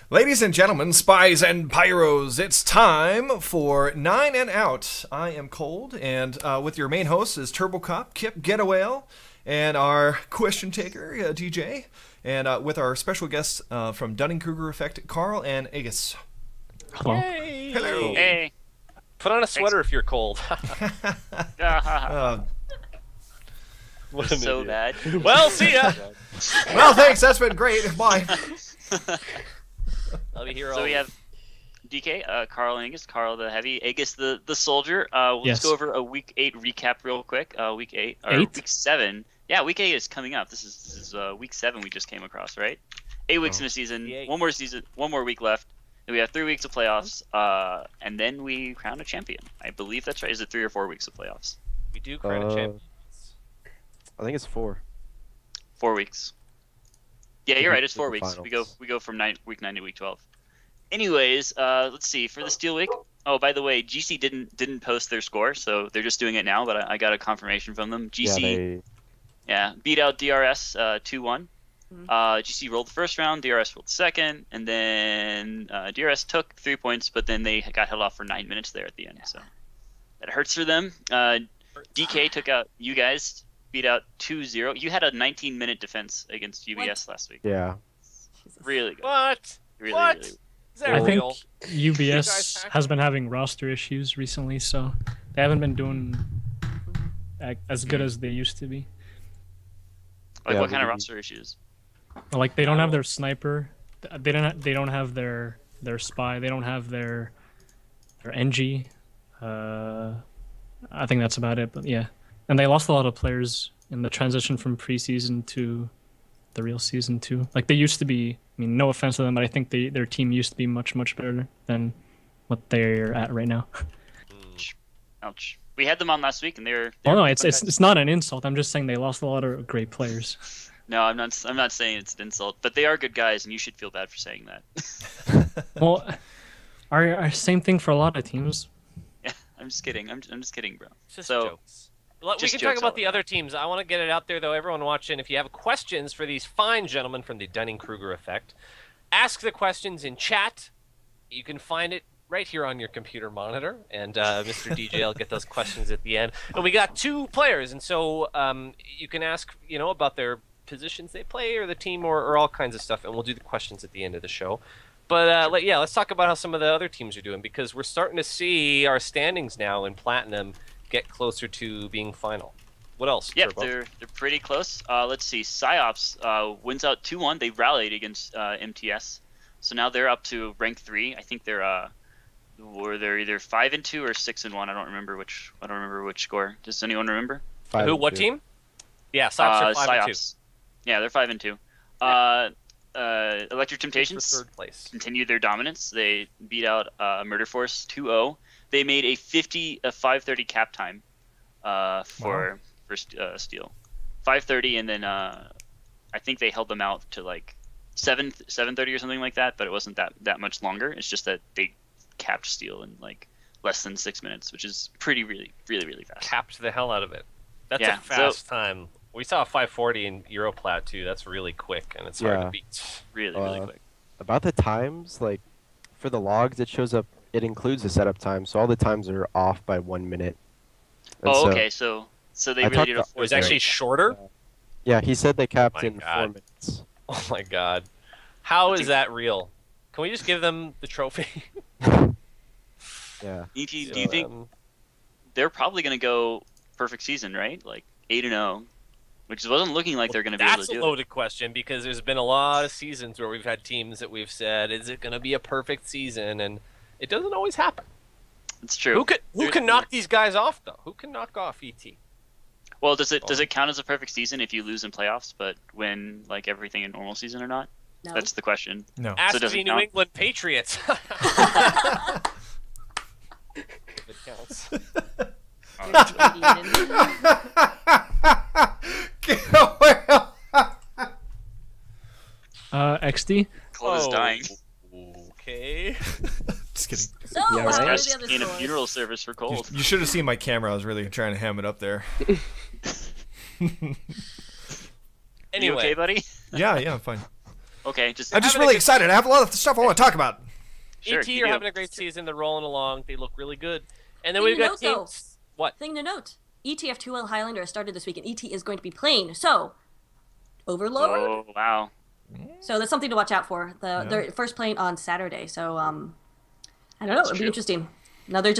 Ladies and gentlemen, spies and pyros, it's time for 9 and Out. I am Cold, and with your main host is Turbo Cop, Kip Getaway, and our question taker, DJ, and with our special guests from Dunning-Kruger Effect, Karl and Aegis. Hello. Hey. Hello. Hey. Put on a sweater if you're cold. What so bad. Well, see ya. Well, thanks. That's been great. Bye. I'll be here all So we have DK, Karl and Aegis, Karl the heavy, Aegis the soldier. Let's go over a week 8 recap real quick. Week 8 or week 7. Yeah, week 8 is coming up. This is week 7 we just came across, right? 8 weeks in a season. One more week left. Then we have 3 weeks of playoffs, and then we crown a champion. I believe that's right. Is it 3 or 4 weeks of playoffs? We do crown a champion. I think it's 4. 4 weeks. Yeah, you're right. It's 4 weeks. Finals. We go from week 9 to week 12. Anyways, let's see for the Steel Week. Oh, by the way, GC didn't post their score, so they're just doing it now. But I got a confirmation from them. GC, beat out DRS 2-1. GC rolled the first round, DRS rolled the second, and then DRS took 3 points, but then they got held off for 9 minutes there at the end. So that hurts for them. DK took out you guys. Beat out 2-0. You had a 19-minute defense against UBS last week. Yeah. Really good. What? Really, What? really. Is that I think real? UBS has been having roster issues recently, so they haven't been doing as good as they used to be. Like Yeah, what kind of we- roster issues? Like they don't have their sniper, they don't have their spy, they don't have their NG. I think that's about it. But yeah, and they lost a lot of players in the transition from preseason to the real season too. Like they used to be. I mean, no offense to them, but I think their team used to be much better than what they're at right now. Ouch. We had them on last week, and they were. Oh no, it's not an insult. I'm just saying they lost a lot of great players. No, I'm not saying it's an insult, but they are good guys, and you should feel bad for saying that. Well, our same thing for a lot of teams. Yeah, I'm just kidding. I'm just kidding, bro. It's just So, jokes. We just can talk jokes about all the other teams. I want to get it out there, though. Everyone watching, if you have questions for these fine gentlemen from the Dunning-Kruger Effect, ask the questions in chat. You can find it right here on your computer monitor, and Mr. DJ will get those questions at the end. And we got 2 players, and so you can ask, about their positions they play or the team or all kinds of stuff, and we'll do the questions at the end of the show. But let's talk about how some of the other teams are doing, because we're starting to see our standings now in Platinum get closer to being final. What else? Yep, Turbo? they're pretty close. Let's see. Psyops wins out 2-1. They rallied against MTS, so now they're up to rank 3. I think they're either 5-2 or 6-1. I don't remember which score. Does anyone remember? Who? What team? Yeah, Psyops are 5-2. Psyops. Yeah, they're 5-2. Electric Temptations For third place. continue their dominance. They beat out Murder Force 2-0. They made a 5:30 cap time for Steel. 5:30, and then I think they held them out to like 7:30 or something like that. But it wasn't that much longer. It's just that they capped Steel in like less than 6 minutes, which is really fast. Capped the hell out of it. That's Yeah, a fast time. We saw a 5:40 in Europlat too. That's really quick, and it's hard to beat. Really quick. About the times, like for the logs, it shows up. It includes the setup time, so all the times are off by 1 minute. And Oh, so- okay. So they I really talked did to- a It was force actually shorter. Yeah, he said they capped my in 4 God. minutes. Oh my god, how is that real? Can we just give them the trophy? Yeah. ET, do you think they're probably going to go perfect season, right? Like 8-0, which wasn't looking like they're going to be able That's to a do it. loaded question, because there's been a lot of seasons where we've had teams that we've said, "Is it going to be a perfect season?" And it doesn't always happen. It's true. Who can knock these guys off though? Who can knock off ET? Well, does it count as a perfect season if you lose in playoffs but win like everything in normal season or not? No. That's the question. No. Ask does the it New count? England Patriots. It counts. XD. Close dying. Okay. Just kidding. So, Yeah, what right. are Just the other in a scores? funeral service for Cold. You should have seen my camera. I was really trying to ham it up there. Anyway. You okay, buddy? Yeah, I'm fine. Okay, just I'm just really excited. I have a lot of stuff I want to talk about. Sure, ET you are do. having a great season. They're rolling along. They look really good. And then Thing we've to got note, though. teams. What? Thing to note: ETF2L Highlander started this week, and ET is going to be playing. So, Overlord. Oh wow. So that's something to watch out for. They're first playing on Saturday. So I don't know. It'll be true. interesting. Another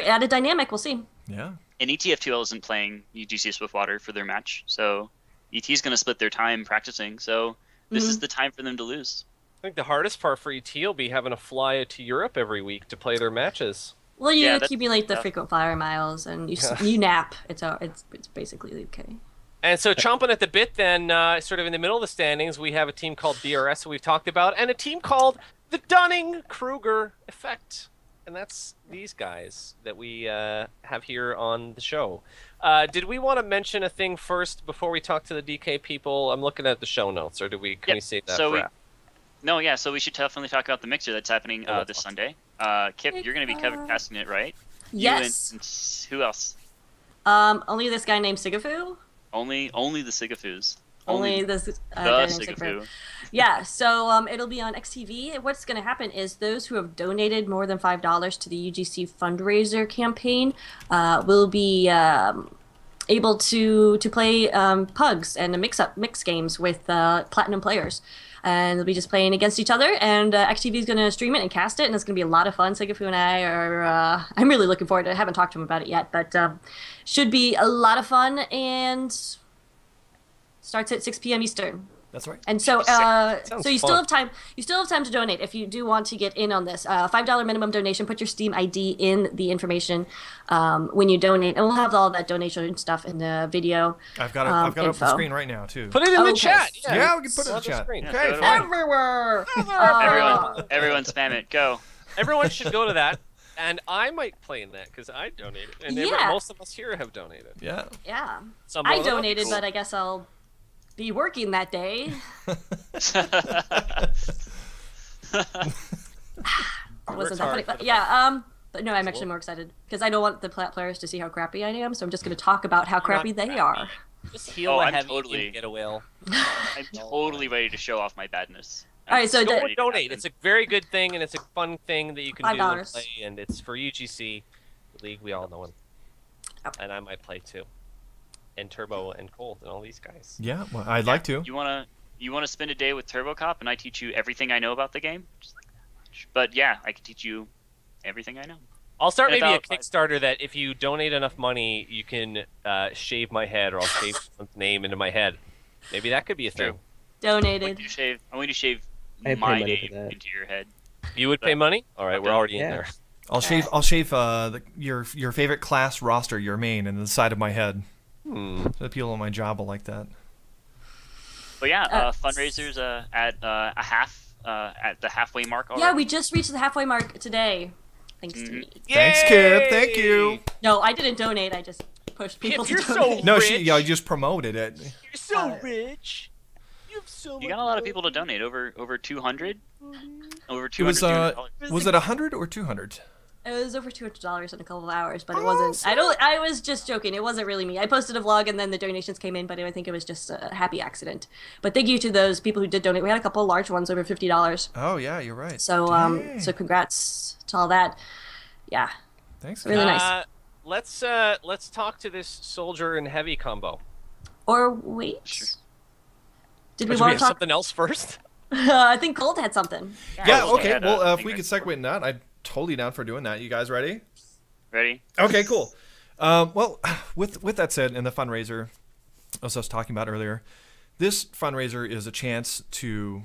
added dynamic. We'll see. Yeah. And ETF2L isn't playing UGC Swiftwater for their match, so ET's going to split their time practicing. So this is the time for them to lose. I think the hardest part for ET will be having to fly to Europe every week to play their matches. Well, you Yeah, that's accumulate the tough. frequent flyer miles, and you nap. It's basically okay. And so chomping at the bit then, sort of in the middle of the standings, we have a team called DRS that we've talked about, and a team called the Dunning-Kruger Effect. And that's these guys that we have here on the show. Did we want to mention a thing first before we talk to the DK people? I'm looking at the show notes, or can we save that for after? So we should definitely talk about the mixer that's happening this Sunday. Kip, you're going to be casting it, right? Yes. You and who else? Only this guy named Sigafu. Only the Sigafus. Only this the guy named Sigafu. Sigafu. Yeah, so it'll be on XTV. What's going to happen is those who have donated more than $5 to the UGC Fundraiser campaign will be able to play pugs and mix games with platinum players. And they'll be just playing against each other, and XTV is going to stream it and cast it, and it's going to be a lot of fun. Sigafu and I are, I'm really looking forward to it. I haven't talked to him about it yet, but should be a lot of fun, and starts at 6 p.m. Eastern. That's right. And so, Sounds you still fun. have time. You still have time to donate if you do want to get in on this. $5 minimum donation. Put your Steam ID in the information when you donate, and we'll have all that donation stuff in the video. I've got it up the info. screen right now too. Put it in the Okay. chat. Yeah, we can put it in on the chat. screen. Okay, Yeah, fine. Everywhere. Everyone spam it. Go. Everyone should go to that, and I might play in that because I donated, and Yeah. most of us here have donated. Yeah. Yeah, Some I of them- donated, but I guess I'll be working that day. Wasn't that funny? But yeah, but no, I'm actually more excited because I don't want the Plat players to see how crappy I am, so I'm just going to talk about how crappy they are. Just heal Oh, a I'm heavy totally- and get a whale. I'm totally ready to show off my badness. All right, so Go the- and donate. It's a very good thing, and it's a fun thing that you can do and $5. play, and it's for UGC, the league we all know him. Yep. And I might play too. And Turbo and Cold and all these guys. Yeah, well, I'd like to. You wanna spend a day with TurboCop and I teach you everything I know about the game? Just like that much. But yeah, I can teach you everything I know. I'll start maybe a About five. Kickstarter that if you donate enough money, you can shave my head, or I'll shave someone's name into my head. Maybe that could be a thing. I want Donated. you to shave. I want you to shave I'd pay my money for name that. into your head. You would pay money? All right, we're already in Yeah. there. I'll shave your favorite class roster, your main, and the side of my head. So the people on my job will like that. But yeah, fundraisers at the halfway mark already. Yeah, we just reached the halfway mark today. Thanks to me. Thanks, Kip. Thank you. No, I didn't donate. I just pushed people Kip, to you're donate. so No, rich. you just promoted it. You're so rich. You have so You much got a lot of people to donate. Over 200. Over It was $200. was it 100 or 200? It was over $200 in a couple of hours, but it wasn't. I was just joking. It wasn't really me. I posted a vlog and then the donations came in, but I think it was just a happy accident. But thank you to those people who did donate. We had a couple of large ones over $50. Oh yeah, you're right. So Dang. so congrats to all that. Yeah. Thanks. Really Kip. nice. Let's talk to this soldier and heavy combo. Or wait. Sure. Did Or we do we want have to talk? something else first? I think Colt had something. Yeah. Well, Okay. had a Well, if thing we right could before. segue in that, I'm totally down for doing that. You guys ready? Ready? Okay. Cool. Well, with that said, in the fundraiser, as I was talking about earlier, this fundraiser is a chance to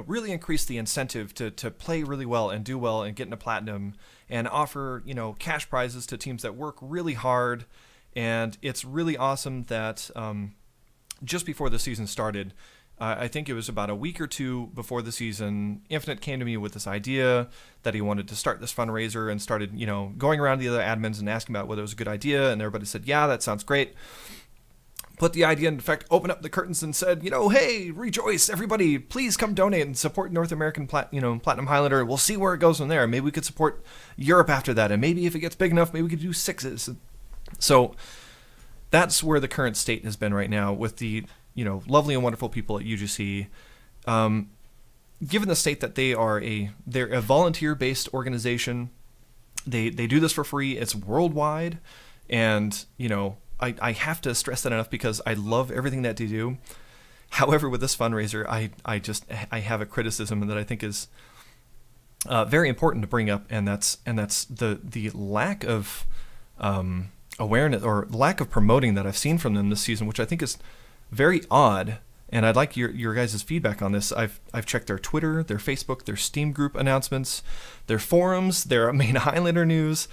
really increase the incentive to play really well and do well and get into platinum and offer, cash prizes to teams that work really hard. And it's really awesome that just before the season started, I think it was about a week or two before the season, Infinite came to me with this idea that he wanted to start this fundraiser and started, going around to the other admins and asking about whether it was a good idea. And everybody said, yeah, that sounds great. Put the idea in effect, opened up the curtains and said, hey, rejoice, everybody, please come donate and support North American Platinum Highlander. We'll see where it goes from there. Maybe we could support Europe after that. And maybe if it gets big enough, maybe we could do 6s. So that's where the current state has been right now with the, lovely and wonderful people at UGC. Given the state that they're a volunteer-based organization, they do this for free. It's worldwide, and I have to stress that enough because I love everything that they do. However, with this fundraiser, I have a criticism that I think is very important to bring up, and that's the lack of awareness or lack of promoting that I've seen from them this season, which I think is very odd. And I'd like your guys' feedback on this. I've checked their Twitter, their Facebook, their Steam group announcements, their forums, their main Highlander news.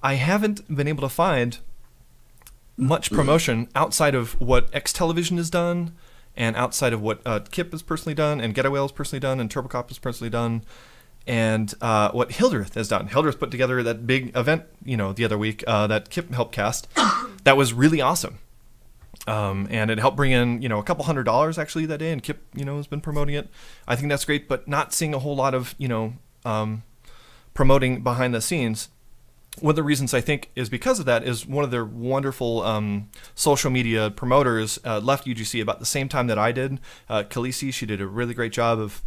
I haven't been able to find much promotion outside of what X Television has done, and outside of what Kip has personally done, and Getaway has personally done, and TurboCop has personally done, and what Hildreth has done. Hildreth put together that big event, the other week that Kip helped cast. That was really awesome. And it helped bring in, a couple $100 actually that day, and Kip, has been promoting it. I think that's great, but not seeing a whole lot of, promoting behind the scenes. One of the reasons I think is because of that is one of their wonderful social media promoters left UGC about the same time that I did. Khaleesi, she did a really great job of,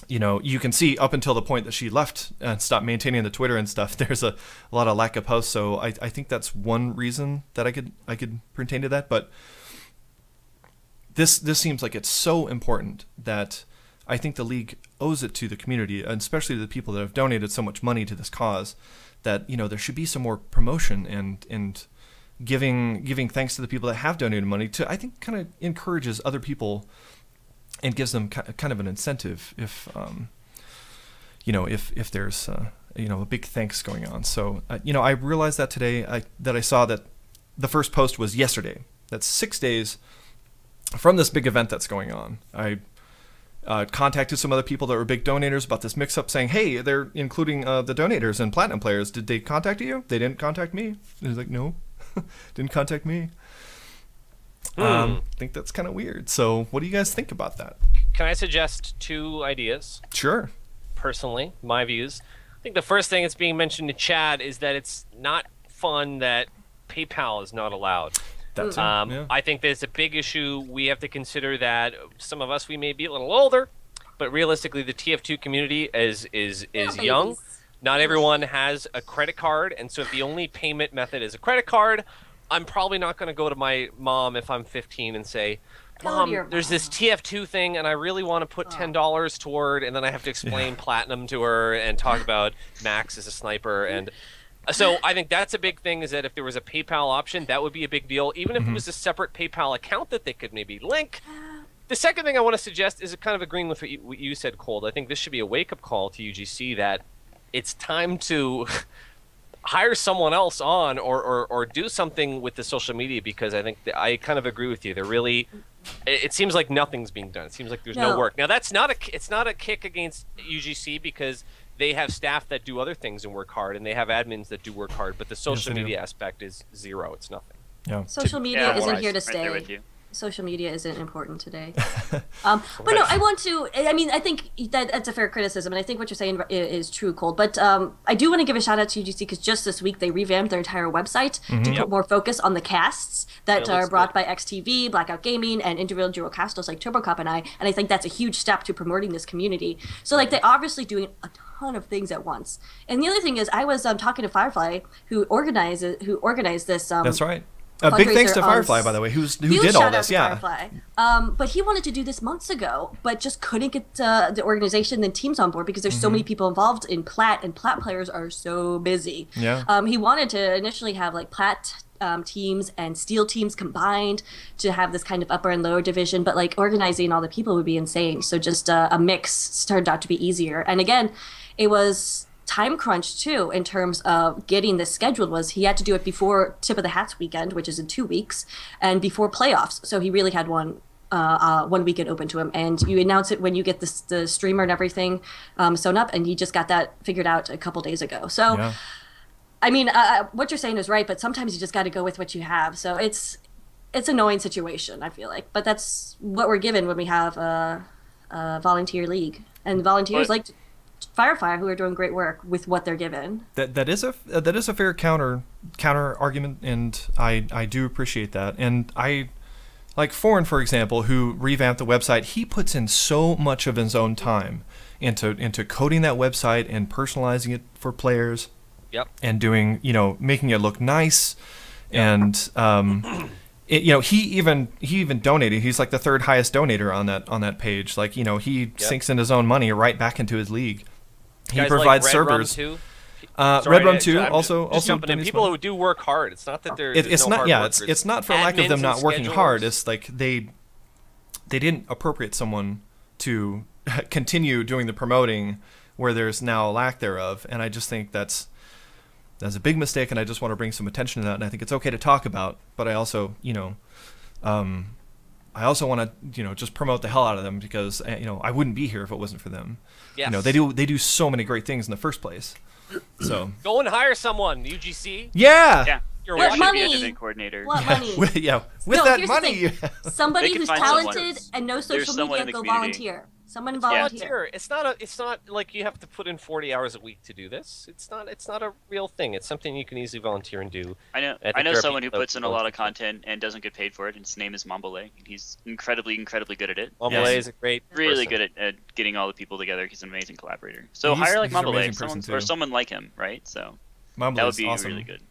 you can see up until the point that she left and stopped maintaining the Twitter and stuff, there's a lot of lack of posts. So I think that's one reason that I could pertain to that. But this seems like it's so important that I think the league owes it to the community, and especially to the people that have donated so much money to this cause, that there should be some more promotion and giving thanks to the people that have donated money to, I think, kind of encourages other people and gives them kind of an incentive if if there's a big thanks going on. So I realized that today that I saw that the first post was yesterday. That's 6 days from this big event that's going on. I contacted some other people that were big donators about this mix-up, saying, hey, they're including the donators and platinum players. Did they contact you? They didn't contact me. And he's like, no, didn't contact me. I think that's kind of weird. So what do you guys think about that? Can I suggest 2 ideas? Sure. Personally, my views. I think the first thing that's being mentioned in chat is that it's not fun that PayPal is not allowed. That's yeah. I think there's a big issue. We have to consider that some of us, we may be a little older, but realistically the TF2 community is young. Not everyone has a credit card, and so if the only payment method is a credit card, I'm probably not going to go to my mom if I'm 15 and say, Mom, there's this TF2 thing, and I really want to put $10 toward, and then I have to explain Platinum to her and talk about Max as a sniper. And so I think that's a big thing, is that if there was a PayPal option, that would be a big deal, even if it was a separate PayPal account that they could maybe link. The second thing I want to suggest is kind of agreeing with what you said, Cold. I think this should be a wake-up call to UGC that it's time to hire someone else on or do something with the social media, because I think I kind of agree with you. They're really, it seems like nothing's being done. It seems like there's no work. Now it's not a kick against UGC, because they have staff that do other things and work hard, and they have admins that do work hard, but the social media aspect is zero. It's nothing. Yeah. Social media isn't here to stay. Right there with you. Social media isn't important today. But no, I want to, I think that's a fair criticism, and I think what you're saying is true, Cold. But I do want to give a shout out to UGC, because just this week they revamped their entire website to put more focus on the casts that are brought by XTV, Blackout Gaming, and individual castos like TurboCop and I think that's a huge step to promoting this community. So like they're obviously doing a ton of things at once. And the other thing is, I was talking to Firefly, who organized this. That's right. Big thanks to Firefly, by the way, who did all this. Yeah. Firefly. But he wanted to do this months ago, but just couldn't get the organization and teams on board, because there's so many people involved in Plat, and Plat players are so busy. Yeah. He wanted to initially have like Plat teams and Steel teams combined to have this kind of upper and lower division, but like organizing all the people would be insane. So just a mix turned out to be easier. And again, it was time crunch too, in terms of getting this scheduled. Was he had to do it before Tip of the Hats weekend, which is in 2 weeks, and before playoffs. So he really had one weekend open to him, and you announce it when you get the streamer and everything sewn up, and he just got that figured out a couple days ago. So yeah. I mean, what you're saying is right, but sometimes you just got to go with what you have. So it's an annoying situation, I feel like, but that's what we're given when we have a volunteer league, and volunteers Firefire, who are doing great work with what they're given. That is a fair counter argument, and I do appreciate that. And I like Foreign, for example, who revamped the website. He puts in so much of his own time into coding that website and personalizing it for players. Yep. And doing, making it look nice, and he even donated. He's like the third highest donator on that page. Like, he sinks in his own money right back into his league. He Guys provides like Red servers. Rum 2? Red Rum 2 I'm also jumping in. People who do work hard. It's not that they're it's no not hard workers. it's not for lack of Admins them not and working schedulers. hard. It's like they didn't appropriate someone to continue doing the promoting where there's now a lack thereof, and I just think that's a big mistake, and I just want to bring some attention to that, and I think it's okay to talk about, but I also want to just promote the hell out of them, because I wouldn't be here if it wasn't for them. Yes. They do so many great things in the first place. So Go and hire someone, UGC. Yeah. You're What watching. money? Be an event coordinator. What money? with No, that here's the money, thing. Somebody They can who's find someone. talented and knows There's social someone media, in the go community. volunteer. Someone volunteer. Volunteer. It's not like you have to put in 40 hours a week to do this. It's not a real thing. It's something you can easily volunteer and do. I know think I know there are someone who people puts in a who lot don't of content and doesn't get paid for it, and his name is Mambole. He's incredibly good at it. Mambole Yes. is a great Really person. good at getting all the people together. He's an amazing collaborator. So He's- hire like he's an amazing Mambole, person, or too. someone like him, right? So Mumble that would is be awesome. really good.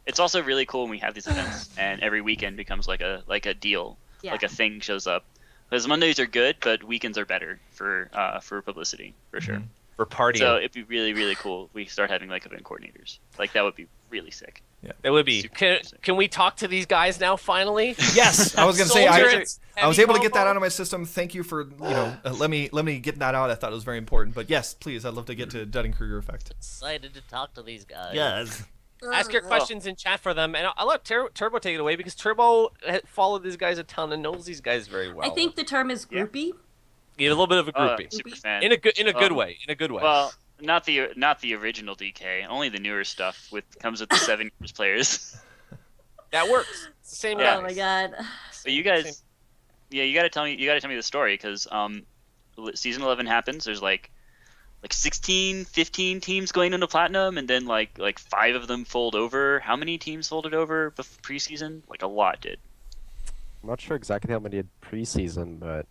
It's also really cool when we have these events, and every weekend becomes like a deal, Yeah. like a thing shows up. Because Mondays are good, but weekends are better for publicity for sure. Mhm. For partying. So it'd be really cool if we start having like event coordinators. Like that would be really sick. it would be. Super Can we talk to these guys now finally? Yes, I was going to say Soldiers, I was heavy able to get that combo. out of my system. Thank you for let me get that out. I thought it was very important. But yes, please, I'd love to get to Dunning-Kruger Effect. Excited to talk to these guys. Yes. Ask your questions in chat for them, and I'll let Turbo take it away, because Turbo followed these guys a ton and knows these guys very well. I think the term is groupie. He's a little bit of a groupie. Super fan. in a good way. In a good way. Well, not the original DK. Only the newer stuff comes with the 7 years players. That works. It's the same Yeah. Oh my guys. god. But you guys, you gotta tell me the story, because season 11 happens. There's like 16, 15 teams going into platinum, and then like 5 of them fold over. How many teams folded over preseason? Like a lot did. I'm not sure exactly how many did preseason, but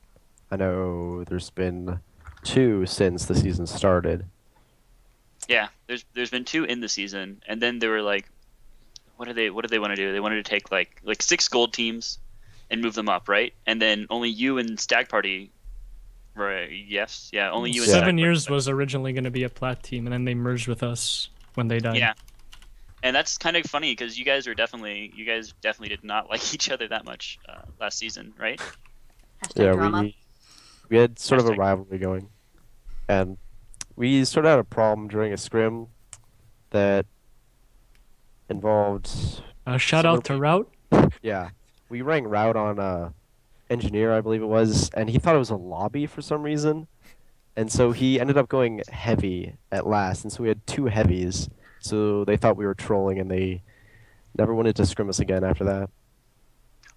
I know there's been 2 since the season started. Yeah, there's been 2 in the season, and then they were like, what did they want to do? They wanted to take like 6 gold teams and move them up, right? And then only you and Stag Party. Right. Yes. Yeah. Only you and Stag 7 Party. years was originally going to be a Plat team, and then they merged with us when they died. Yeah. And that's kind of funny, because you guys definitely did not like each other that much last season, right? Hashtag drama. we had sort of a Hashtag. rivalry going, and we sort of had a problem during a scrim that involved Shout out to Route. yeah, we rang route on engineer, I believe it was, and he thought it was a lobby for some reason, and so he ended up going heavy at last, and so we had 2 heavies, so they thought we were trolling, and they never wanted to scrim us again after that.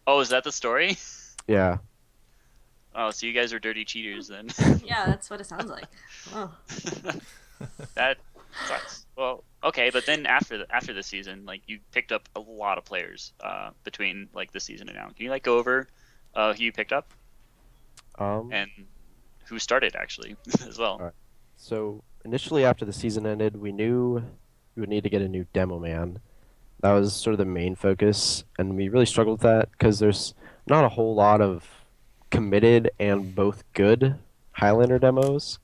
Oh, is that the story? Yeah. Oh, so you guys are dirty cheaters then. Yeah, that's what it sounds like. Oh. That sucks. Well, okay, but then after the season, like you picked up a lot of players between like this season and now. Can you like go over who you picked up and who started actually as well? Alright. So initially after the season ended, we knew we would need to get a new demo man. That was sort of the main focus, and we really struggled with that because there's not a whole lot of committed and both good Highlander demos.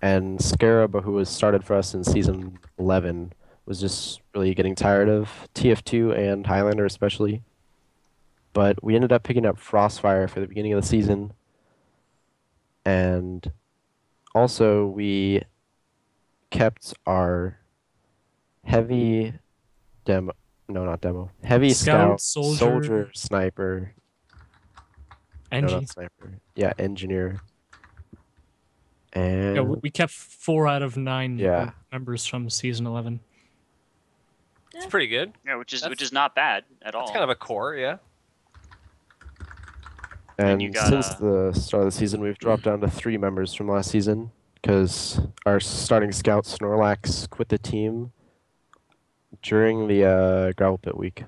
And Scarab, who was started for us in season 11, was just really getting tired of TF2 and Highlander especially. But we ended up picking up Frostfire for the beginning of the season. And also we kept our heavy demo, no, not demo, heavy Scout, soldier, soldier, sniper, no, Engie. not sniper, yeah, engineer. And Yeah, we kept 4 out of 9 Yeah. members from season 11. It's pretty good. Yeah, which That's- is not bad at all. It's kind of a core, yeah. And you got, since the start of the season, we've dropped down to 3 members from last season, because our starting scout Snorlax quit the team during the gravel pit week.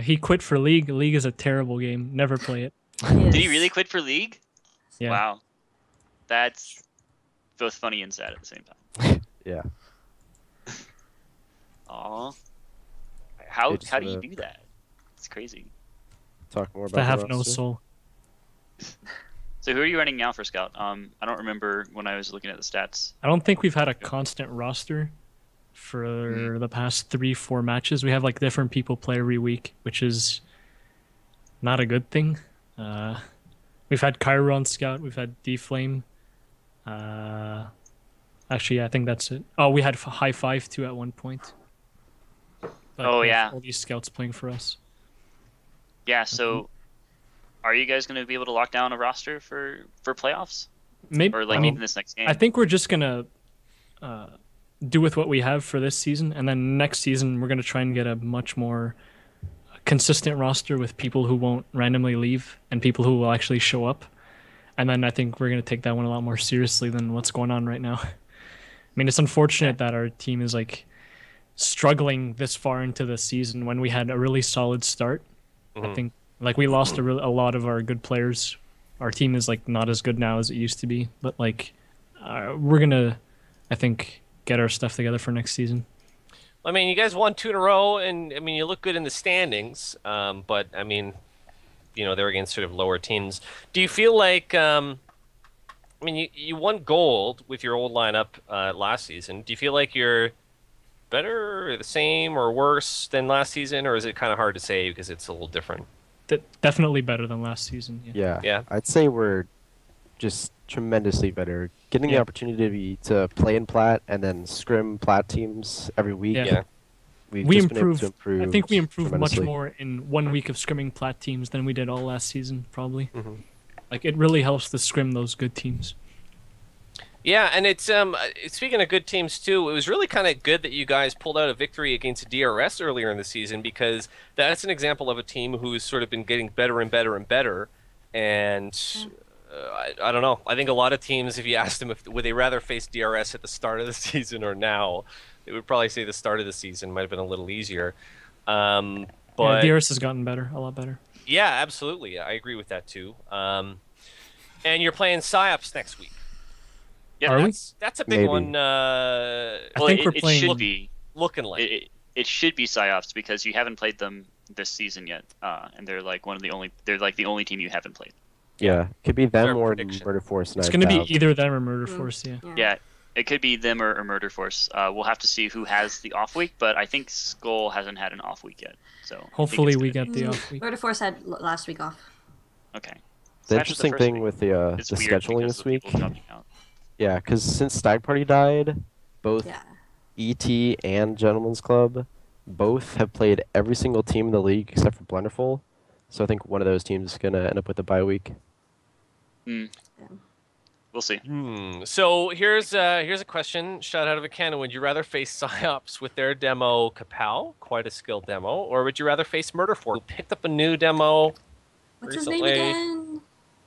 He quit for League. League is a terrible game. Never play it. Did he really quit for League? Yeah. Wow. That's both funny and sad at the same time. Yeah. Aw. How It's, do you do that? It's crazy. Talk more about They the have no roster. soul. So who are you running now for Scout? I don't remember when I was looking at the stats. I don't think we've had a constant roster for the past 3-4 matches. We have like different people play every week, which is not a good thing. We've had Cairo on Scout. We've had D-Flame. Actually, I think that's it. Oh, we had High Five too at one point. But Oh, we have yeah. all these scouts playing for us. Yeah, so are you guys going to be able to lock down a roster for playoffs? Maybe. Or like I mean, even this next game? I think we're just gonna do with what we have for this season, and then next season we're gonna try and get a much more consistent roster with people who won't randomly leave and people who will actually show up. And then I think we're gonna take that one a lot more seriously than what's going on right now. I mean, it's unfortunate that our team is like struggling this far into the season when we had a really solid start. I think like we lost a lot of our good players. Our team is like not as good now as it used to be, but like we're gonna, I think, get our stuff together for next season. I mean, you guys won 2 in a row, and I mean, you look good in the standings. But I mean, you know, they're against sort of lower teams. Do you feel like, I mean, you won gold with your old lineup last season. Do you feel like you're better, or the same, or worse than last season, or is it kind of hard to say because it's a little different? Definitely better than last season. Yeah. Yeah. I'd say we're just tremendously better. Getting the opportunity to play in Plat and then scrim Plat teams every week. Yeah. We've We just been able improved. to improve. I think we improved much tremendously. more in 1 week of scrimming Plat teams than we did all last season, probably. Like it really helps to scrim those good teams. Yeah, and it's speaking of good teams too, it was really kind of good that you guys pulled out a victory against DRS earlier in the season, because that's an example of a team who's sort of been getting better and better and better. And I don't know. I think a lot of teams, if you asked them if would they rather face DRS at the start of the season or now, they would probably say the start of the season might have been a little easier. But Yeah, DRS has gotten better, a lot better. yeah, absolutely. I agree with that too. And you're playing PsyOps next week. Yeah, Are we? That's a big Maybe. one. I think we're it playing. should be. Looking like. It should be PsyOps because you haven't played them this season yet, and they're like the only team you haven't played. Yeah, could be them Fair or prediction. Murder Force. It's going to be either them or Murder Force. Yeah. Yeah, it could be them or Murder Force. We'll have to see who has the off week, but I think Skull hasn't had an off week yet. So I think Hopefully it's we gonna get be- the off week. Murder Force had last week off. Okay. The That's just interesting first thing week. with the It's the weird scheduling because this of week. people dropping out. Yeah, because since Stag Party died, both Yeah. ET and Gentleman's Club both have played every single team in the league except for Blunderful. So I think one of those teams is going to end up with a bye week. We'll see. So here's a question shot out of a cannon. Would you rather face PsyOps with their demo Kapow, quite a skilled demo, or would you rather face Murder Force, who picked up a new demo? What's his name recently? again?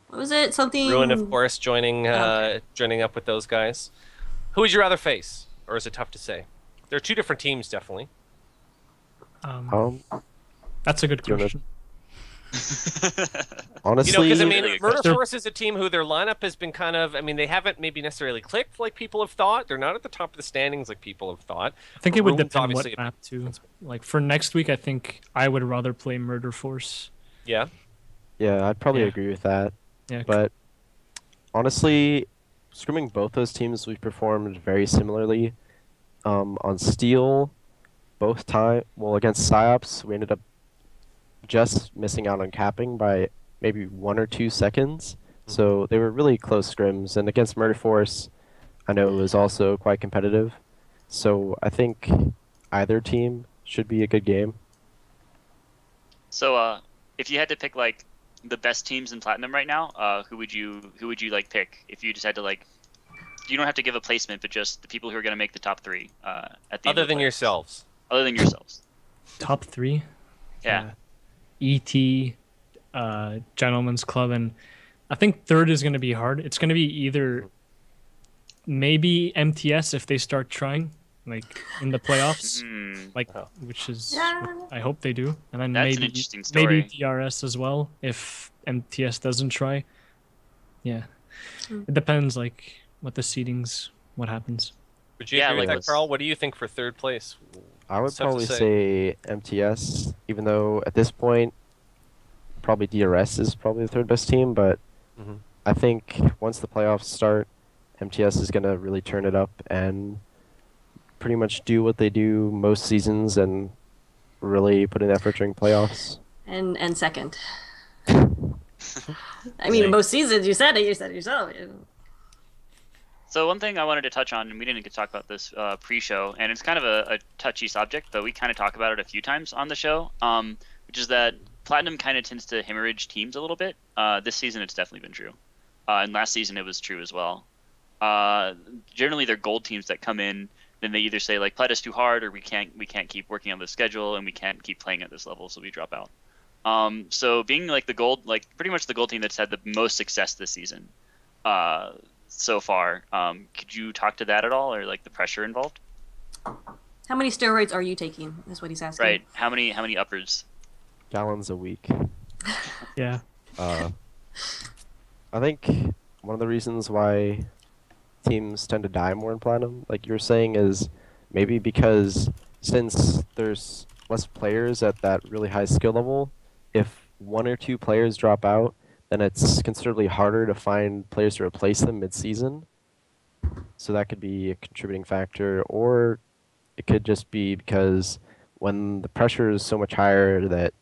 What was it? Something. Ruin, of course, joining Okay. joining up with those guys. Who would you rather face, or is it tough to say? There are 2 different teams, definitely. That's a good Do you wanna- question. Honestly, You know, because I Really mean, good Murder question. Force is a team who their lineup has been kind of. I mean, they haven't maybe necessarily clicked like people have thought. They're not at the top of the standings like people have thought. I think it would Ruin's depend what obviously- map too. Like for next week, I think I would rather play Murder Force. Yeah. yeah, I'd probably Yeah. agree with that. Yeah. But honestly, scrimming both those teams, we performed very similarly. On Steel, against PsyOps, we ended up just missing out on capping by maybe 1 or 2 seconds. So they were really close scrims. And against Murder Force, I know it was also quite competitive. So I think either team should be a good game. So, if you had to pick like the best teams in Platinum right now, who would you like pick if you just had to like? You don't have to give a placement, but just the people who are going to make the top 3 at the end Other of the than playoffs. yourselves. Other than yourselves. Top 3. Yeah. ET, Gentleman's Club, and I think third is going to be hard. It's going to be either maybe MTS if they start trying, like in the playoffs, which is what I hope they do, and then That's an maybe interesting story. DRS as well if MTS doesn't try. Yeah, it depends like what the seedings, what happens. Would you agree with that, Karl? What do you think for third place? I would probably say MTS, even though at this point, probably DRS is probably the third best team, but I think once the playoffs start, MTS is going to really turn it up and pretty much do what they do most seasons and really put in effort during playoffs. And second. I mean, most seasons, you said it yourself. So one thing I wanted to touch on, and we didn't get to talk about this pre-show, and it's kind of a touchy subject, but we kind of talk about it a few times on the show, which is that Platinum kind of tends to hemorrhage teams a little bit. This season, it's definitely been true. And last season, it was true as well. Generally, they're gold teams that come in, then they either say, like, Plat is too hard, or we can't keep working on the schedule, and we can't keep playing at this level, so we drop out. So being, like, pretty much the gold team that's had the most success this season, so far. Could you talk to that at all, or like the pressure involved? How many steroids are you taking? Is what he's asking. Right. How many uppers? Gallons a week. Yeah. I think one of the reasons why teams tend to die more in Platinum, like you were saying, is maybe because since there's less players at that really high skill level, if one or two players drop out, then it's considerably harder to find players to replace them mid-season. So that could be a contributing factor, or it could just be because when the pressure is so much higher that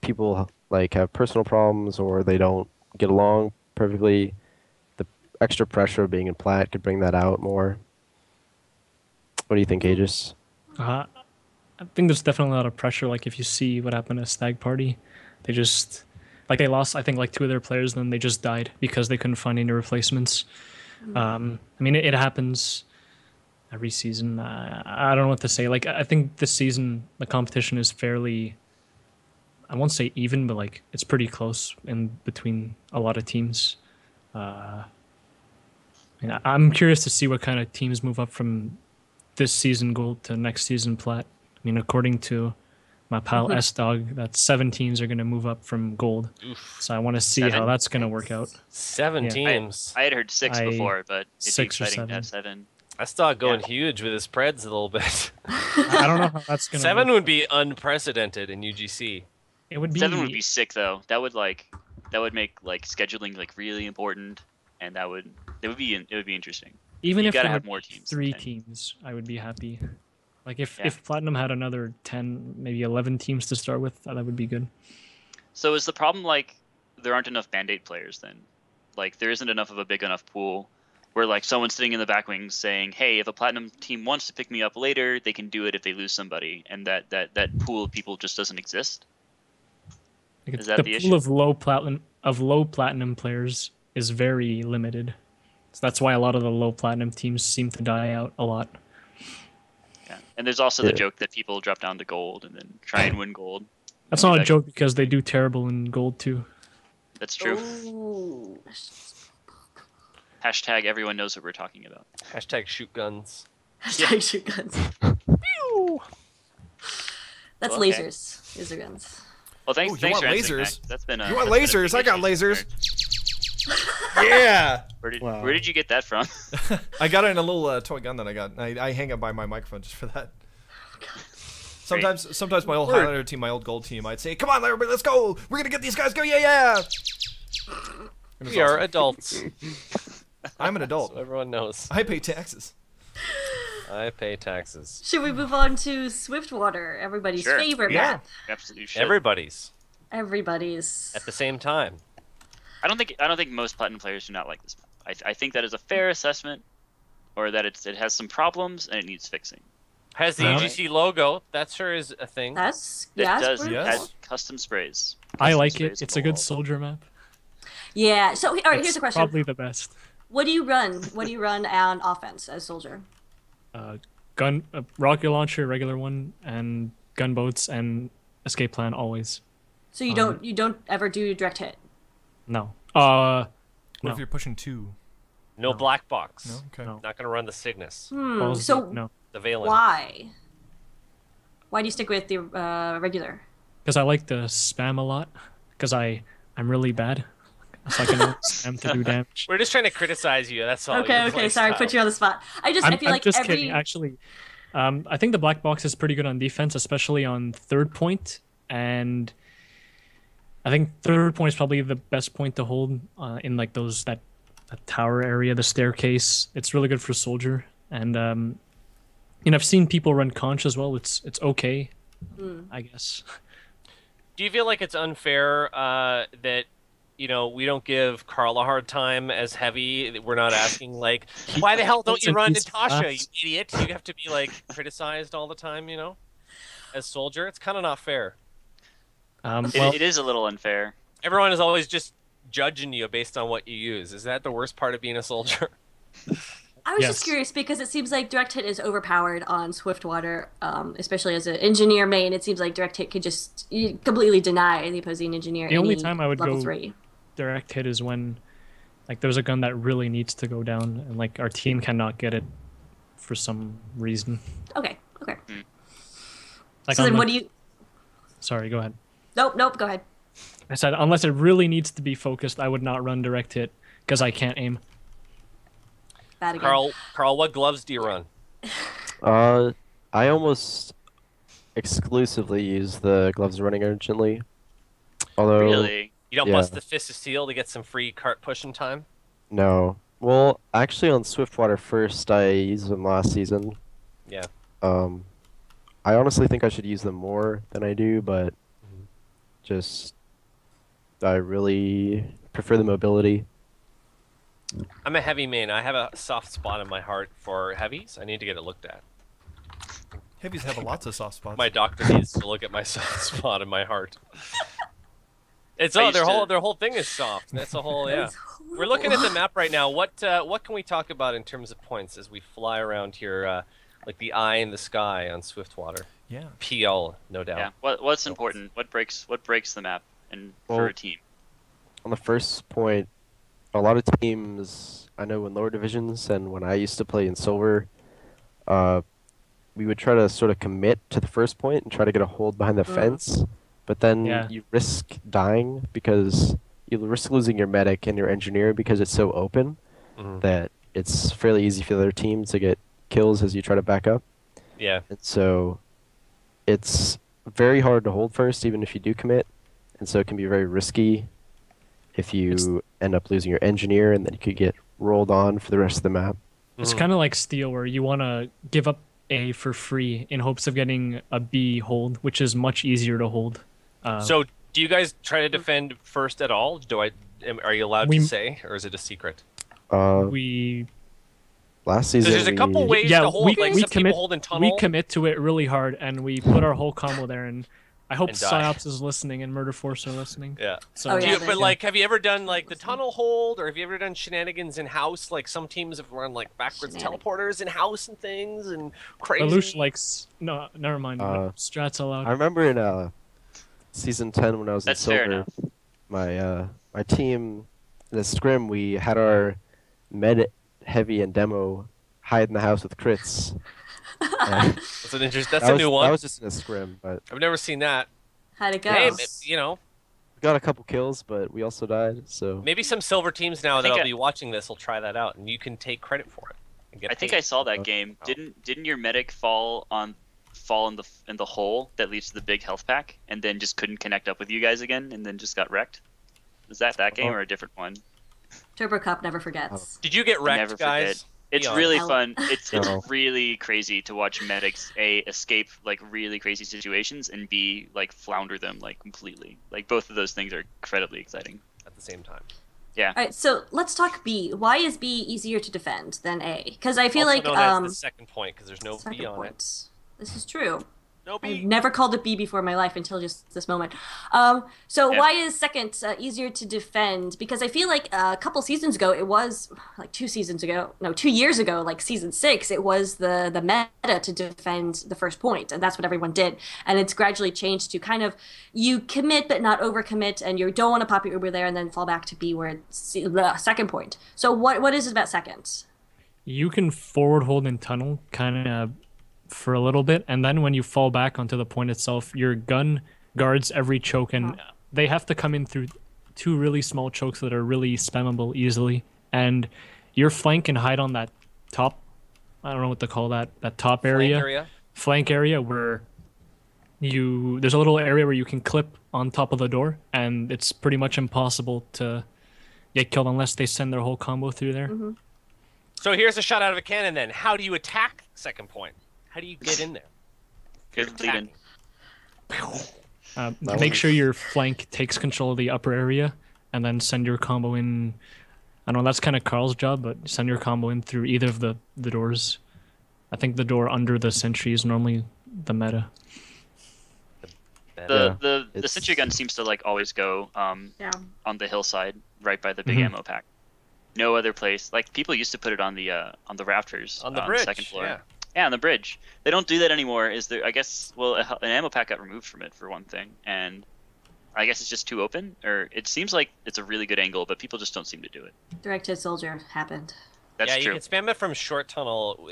people like have personal problems or they don't get along perfectly, the extra pressure of being in Plat could bring that out more. What do you think, Aegis? I think there's definitely a lot of pressure. Like if you see what happened at Stag Party, they just they lost, I think, like 2 of their players, then they just died because they couldn't find any replacements. I mean, it happens every season. I don't know what to say. Like, I think this season, the competition is fairly, I won't say even, but, like, it's pretty close in between a lot of teams. I'm curious to see what kind of teams move up from this season gold to next season Plat. I mean, according to my pal S-Dog, that 7 teams are going to move up from gold. Oof. So I want to see how that's going to work out. 7 teams. I had heard 6 before, but it'd 6 be or exciting 7. to have 7. S-Dog going huge with his Preds a little bit. I don't know how that's going to 7 would be unprecedented in UGC. It would be 7 would be sick though. That would make like scheduling like really important, and it would be interesting. Even you if gotta there have were more teams. 3 teams, I would be happy. Like if Yeah. Platinum had another 10, maybe 11 teams to start with, that would be good. So is the problem like there aren't enough Band-Aid players then? Like there isn't enough of a big enough pool where like someone's sitting in the back wings saying, "Hey, if a Platinum team wants to pick me up later, they can do it if they lose somebody," and that pool of people just doesn't exist. Like Is that the the pool issue? of low platinum players is very limited. So that's why a lot of the low platinum teams seem to die out a lot. Yeah, and there's also the joke that people drop down to gold and then try and win gold. That's not a joke because they do terrible in gold too. That's true. Ooh. Hashtag everyone knows what we're talking about. Hashtag shoot guns. Hashtag shoot guns. That's Okay. lasers. Laser guns. Well, thanks you for want answering lasers? that. That's been a, You want that's been a lasers? big I got issue. lasers. Yeah. Where did you get that from? I got it in a little toy gun that I got. I hang it by my microphone just for that. Sometimes my old Highlander team, my old gold team, I'd say, "Come on, everybody, let's go! We're gonna get these guys! Go, yeah!" We are adults. I'm an adult. So everyone knows. I pay taxes. I pay taxes. Should we move on to Swiftwater, everybody's Sure. favorite Yeah. map? Absolutely should. Everybody's Everybody's. at the same time. I don't think most Platinum players do not like this map. I think that is a fair assessment, or that it has some problems and it needs fixing. Has the Yeah. UGC logo. That sure is a thing. That's It yeah. does. it's It pretty Yes. cool. has custom sprays. I Custom like sprays it. It's on a the good wall. soldier map. Yeah. So all right, here's It's a question. probably the best. What do you run? What do you run on offense as soldier? Rocket launcher, regular one, and gunboats and escape plan always. So you don't ever do direct hit. No. What No. if you're pushing 2? No, No. black box. No? Okay. No. Not going to run the Cygnus. Balls So deep, no, The Valen. why? Why do you stick with the regular? because I like to spam a lot. Because I'm really bad. So I can only spam to do damage. We're just trying to criticize you. That's all. Okay, Your okay, play sorry, style. put you on the spot. I I'm feel like just every kidding. Actually, I think the black box is pretty good on defense, especially on third point, and I think third point is probably the best point to hold in like that tower area, the staircase. It's really good for soldier, and I've seen people run conch as well. It's okay, I guess. Do you feel like it's unfair that we don't give Karl a hard time as heavy? We're not asking like, why the hell don't you run Natasha, you idiot? You have to be like criticized all the time, as soldier. It's kind of not fair. Well, It is a little unfair. Everyone is always just judging you based on what you use. Is that the worst part of being a soldier? I was Yes. just curious because it seems like direct hit is overpowered on Swiftwater, especially as an engineer main. It seems like direct hit could just completely deny the opposing engineer. The only any time I would level go 3. direct hit is when like there's a gun that really needs to go down, and like our team cannot get it for some reason. Okay. Like So then, unless- what do you? Sorry, go ahead. Nope. Go ahead. I said unless it really needs to be focused, I would not run direct hit because I can't aim. Bad again. Karl, what gloves do you run? I almost exclusively use the gloves running urgently. Although Really? You don't Yeah. bust the Fist of Steel to get some free cart pushing time? no. Well, actually on Swiftwater first, I used them last season. Yeah. I honestly think I should use them more than I do, but just I really prefer the mobility. I'm a heavy main. I have a soft spot in my heart for heavies. I need to get it looked at. Heavies have lots of soft spots. My doctor needs to look at my soft spot in my heart. It's I their used to- whole thing is soft. That's the whole yeah. We're looking at the map right now. What can we talk about in terms of points as we fly around here, like the eye in the sky on Swiftwater? Yeah. PL, no doubt. Yeah. What's important? What breaks the map and for Well, a team? On the first point, a lot of teams I know in lower divisions and when I used to play in silver, we would try to sort of commit to the first point and try to get a hold behind the fence, but then Yeah. you risk dying because you risk losing your medic and your engineer because it's so open that it's fairly easy for the other team to get kills as you try to back up. Yeah. And so it's very hard to hold first, even if you do commit. And so it can be very risky if you end up losing your engineer, and then you could get rolled on for the rest of the map. It's kind of like Steel, where you want to give up A for free in hopes of getting a B hold, which is much easier to hold. So, do you guys try to defend first at all? Are you allowed We- to say, or is it a secret? we Last season, There's a couple ways yeah to hold. we, Like we some commit people hold in tunnel. we commit to it really hard, and we put our whole combo there. And I hope And die. Psyops is listening and Murder Force are listening. Yeah. So Oh, Do yeah, you, they but do. like, have you ever done like the tunnel hold, or have you ever done shenanigans in house? Like some teams have run like backwards Shenanigans. teleporters in house and things and crazy. Lelouch likes no, never mind. Strats allowed. I remember in season 10 when I was That's in fair silver, enough. my team in the scrim, we had our med heavy and demo hide in the house with crits. That's an interesting. That's that a was, new one. That was just in a scrim, but I've never seen that. How'd it go? Hey, Yes. you know, we got a couple kills, but we also died. So maybe some silver teams now I think that'll I- be watching this will try that out, and you can take credit for it. And get I think paid. I saw that Oh. game. Didn't your medic fall in the hole that leads to the big health pack, and then just couldn't connect up with you guys again, and then just got wrecked? Was that game or a different one? Turbo Cup never forgets. Did you get wrecked, Never guys? forget. It's Be really honest. fun. It's No. really crazy to watch medics escape like really crazy situations and B like flounder them like completely. Like both of those things are incredibly exciting. At the same time. All right, so let's talk B. Why is B easier to defend than A? Because I feel Also like known as the second point because there's no second B on it. point. This is true. No I've B. never called it B before in my life until just this moment. So why is second easier to defend? Because I feel like a couple seasons ago, it was like 2 years ago, like season 6, it was the meta to defend the first point, and that's what everyone did. And it's gradually changed to kind of you commit but not overcommit, and you don't want to pop your Uber there and then fall back to B where it's second point. So what is it about second? You can forward hold and tunnel kind of for a little bit, and then when you fall back onto the point itself, your gun guards every choke, and they have to come in through 2 really small chokes that are really spammable easily, and your flank can hide on that top, I don't know what to call that top area. Flank area where there's a little area where you can clip on top of the door, and it's pretty much impossible to get killed unless they send their whole combo through there. So here's a shot out of a cannon then. How do you attack second point? How do you get in there? Good lead in. Make sure your flank takes control of the upper area, and then send your combo in. I don't know, that's kind of Karl's job, but send your combo in through either of the doors. I think the door under the sentry is normally the meta. The sentry gun seems to like always go on the hillside, right by the big ammo pack. No other place. Like people used to put it on the rafters on the bridge, second floor. Yeah, on the bridge. They don't do that anymore. Is there? I guess. Well, an ammo pack got removed from it for one thing, and I guess it's just too open. Or it seems like it's a really good angle, but people just don't seem to do it. Direct hit soldier happened. That's true. You can spam it from short tunnel,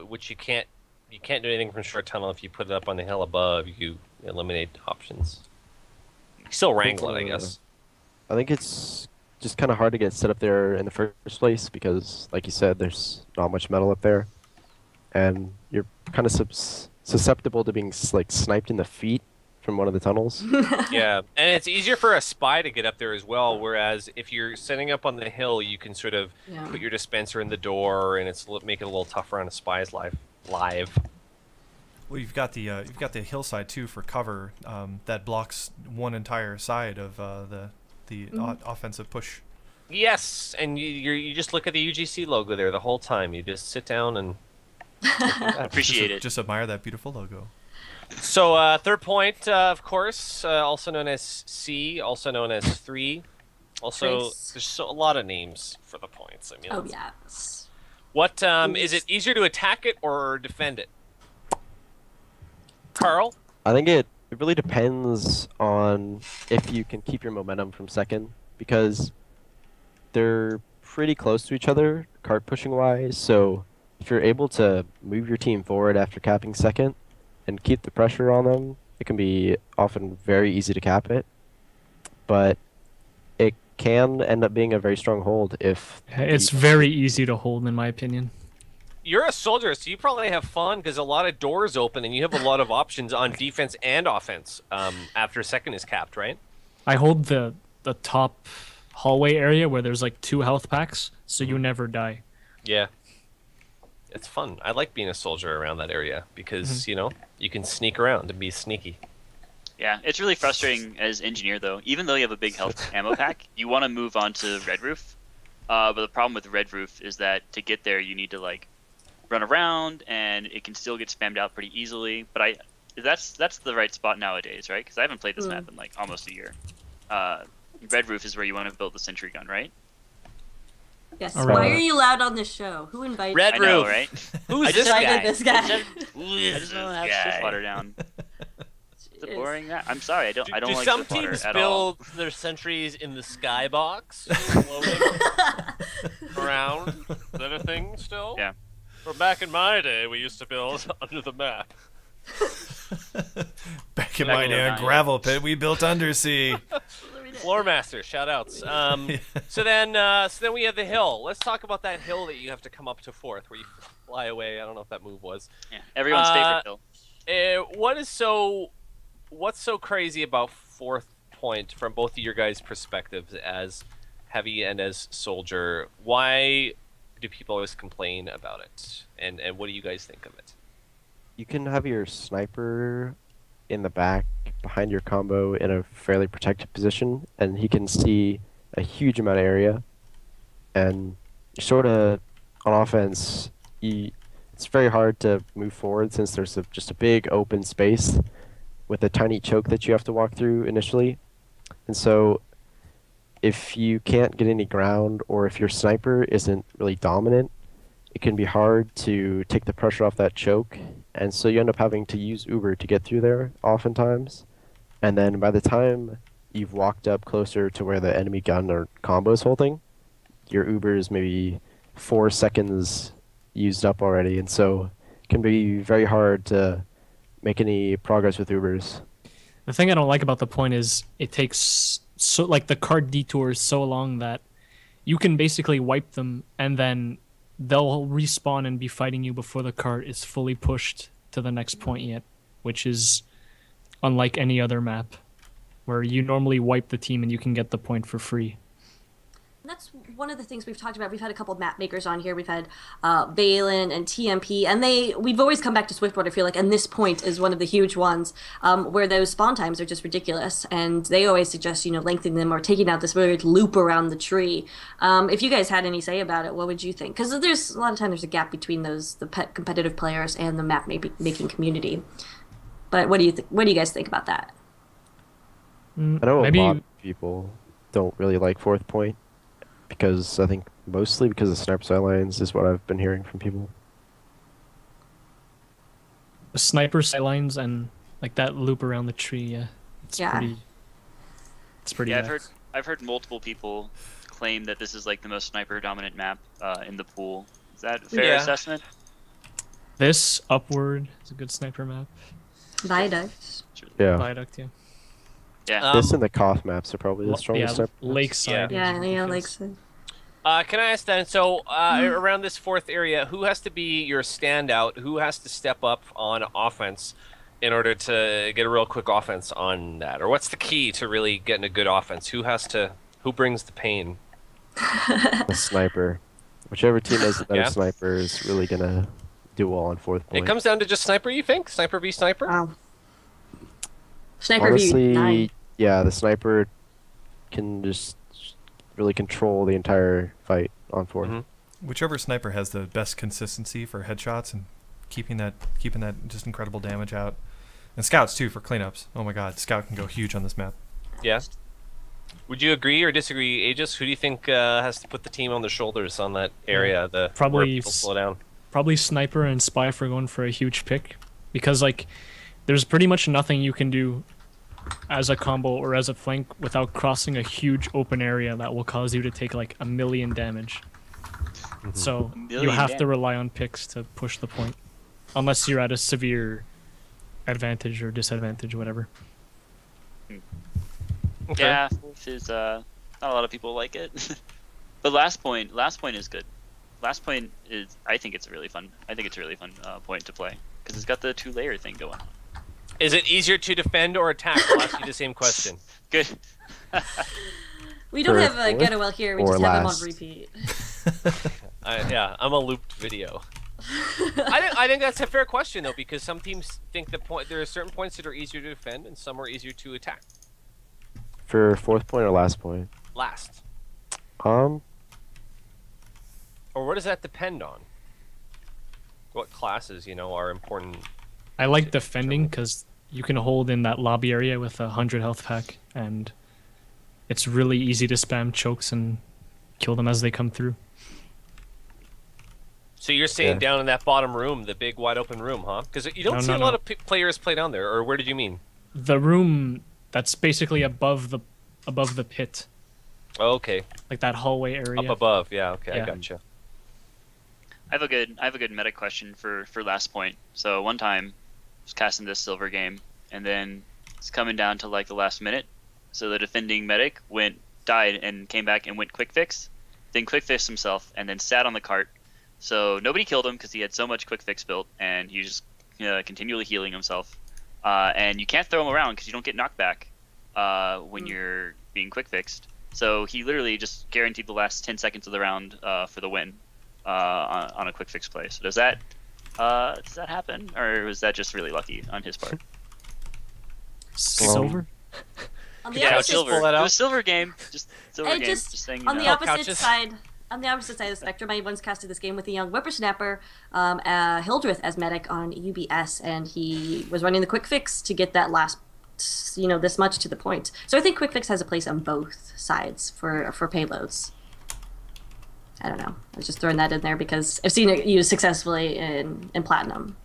which you can't. You can't do anything from short tunnel if you put it up on the hill above. You eliminate options. You still wrangle it, I guess. I think it's just kind of hard to get set up there in the first place because, like you said, there's not much metal up there. And you're kind of susceptible to being like sniped in the feet from one of the tunnels. Yeah, and it's easier for a spy to get up there as well. Whereas if you're setting up on the hill, you can sort of put your dispenser in the door, and make it a little tougher on a spy's live. Well, you've got the hillside too for cover that blocks one entire side of the offensive push. Yes, and you just look at the UGC logo there the whole time. You just sit down and. Appreciate it. Just admire that beautiful logo. So third point, of course, also known as C, also known as 3. Also, there's a lot of names for the points. I mean, yes. What is it easier to attack it or defend it? Karl? I think it really depends on if you can keep your momentum from second, because they're pretty close to each other, card pushing wise, so if you're able to move your team forward after capping second and keep the pressure on them, it can be often very easy to cap it. But it can end up being a very strong hold if... It's very easy to hold, in my opinion. You're a soldier, so you probably have fun because a lot of doors open and you have a lot of options on defense and offense after second is capped, right? I hold the top hallway area where there's like 2 health packs, so you never die. Yeah. It's fun. I like being a soldier around that area because, you can sneak around and be sneaky. Yeah, it's really frustrating as engineer, though. Even though you have a big health ammo pack, you want to move on to Red Roof. But the problem with Red Roof is that to get there, you need to, like, run around, and it can still get spammed out pretty easily. But that's the right spot nowadays, right? Because I haven't played this map in, like, almost a year. Red Roof is where you want to build the sentry gun, right? Yes. Why are you loud on this show? Who invited Red you? Roof? I know, right? Who's this guy? This guy? I just don't have Swiftwater down. It's a boring map. I'm sorry, I don't Do like some Swiftwater teams at all. build their sentries in the skybox, floating around? Is that a thing still? Yeah. Or back in my day, we used to build under the map. Back in my day, a gravel pit we built undersea. Floormaster, shout-outs. So then we have the hill. Let's talk about that hill that you have to come up to fourth, where you fly away. I don't know if that move was. Yeah, everyone's favorite hill. What's so crazy about fourth point from both of your guys' perspectives as heavy and as soldier? Why do people always complain about it? And what do you guys think of it? You can have your sniper in the back behind your combo in a fairly protected position, and he can see a huge amount of area. And sort of on offense, it's it's very hard to move forward since there's just a big open space with a tiny choke that you have to walk through initially. And so if you can't get any ground, or if your sniper isn't really dominant, it can be hard to take the pressure off that choke. And so you end up having to use Uber to get through there oftentimes. And then by the time you've walked up closer to where the enemy gun or combo is holding, your Uber is maybe 4 seconds used up already. And so it can be very hard to make any progress with Ubers. The thing I don't like about the point is it takes so like the card detours so long that you can basically wipe them and then they'll respawn and be fighting you before the cart is fully pushed to the next point yet, which is unlike any other map where you normally wipe the team and you can get the point for free. That's one of the things we've talked about. We've had a couple of map makers on here. We've had Valen and TMP, and we've always come back to Swiftwater, I feel like, and this point is one of the huge ones where those spawn times are just ridiculous, and they always suggest, lengthening them or taking out this weird loop around the tree. If you guys had any say about it, what would you think? Because there's a lot of time there's a gap between the competitive players and the map making community. But what do you guys think about that? I know a lot of people don't really like fourth point. Because I think mostly because of sniper sightlines is what I've been hearing from people. The sniper sightlines and like that loop around the tree, yeah. It's pretty Yeah, I've heard multiple people claim that this is like the most sniper dominant map in the pool. Is that a fair assessment? This upward is a good sniper map. Viaduct. Yeah. Viaduct, yeah. Yeah. This and the Koth maps are probably the strongest. Lakeside. Yeah, Lakeside. Can I ask then, so around this fourth area, who has to be your standout? Who has to step up on offense in order to get a real quick offense on that? Or what's the key to really getting a good offense? Who brings the pain? The sniper. Whichever team has the better sniper is really going to do well on fourth point. It comes down to just sniper, you think? Sniper v sniper? Wow. Sniper Honestly, v9. Yeah, the sniper can just really control the entire fight on fourth. Mm-hmm. Whichever sniper has the best consistency for headshots and keeping that just incredible damage out. And scouts too for cleanups. Oh my god, scout can go huge on this map. Yeah. Would you agree or disagree, Aegis? Who do you think has to put the team on their shoulders on that area? Where people slow down? Probably sniper and spy for going for a huge pick, because like there's pretty much nothing you can do as a combo or as a flank without crossing a huge open area that will cause you to take like 1 million damage. So you have to rely on picks to push the point, unless you're at a severe advantage or disadvantage, whatever. Okay. Yeah, which is not a lot of people like it. But last point is good. Last point is I think it's a really fun point to play because it's got the 2-layer thing going on. Is it easier to defend or attack? I'll ask you the same question. Good. We don't have a Getawell here. We just have him on last. repeat. I'm a looped video. I think that's a fair question though, because some teams think there are certain points that are easier to defend and some are easier to attack. For fourth point or last point? Last. Or what does that depend on? What classes, are important? I like defending because you can hold in that lobby area with 100 health pack, and it's really easy to spam chokes and kill them as they come through. So you're saying down in that bottom room, the big wide open room, huh? Because you don't see a lot of players play down there, or where did you mean? The room that's basically above the pit. Oh, okay. Like that hallway area. Up above, yeah. Okay, Yeah. I gotcha. I have a good meta question for last point. So one time I was casting this silver game, and then it's coming down to like the last minute. So the defending medic died and came back and went quick fix, then quick fixed himself, and then sat on the cart. So nobody killed him because he had so much quick fix built, and he was just continually healing himself. And you can't throw him around because you don't get knocked back when you're being quick fixed. So he literally just guaranteed the last 10 seconds of the round for the win on a quick fix play. So does that happen, or was that just really lucky on his part? Silver? On the Yeah, opposite, silver. Pull that It out. was silver game. Just silver game. Just saying. on the opposite side, On the opposite side of the spectrum, I once casted this game with a young whippersnapper, Hildreth as medic on UBS, and he was running the quick fix to get that last, this much to the point. So I think quick fix has a place on both sides for payloads. I don't know. I was just throwing that in there because I've seen it used successfully in Platinum.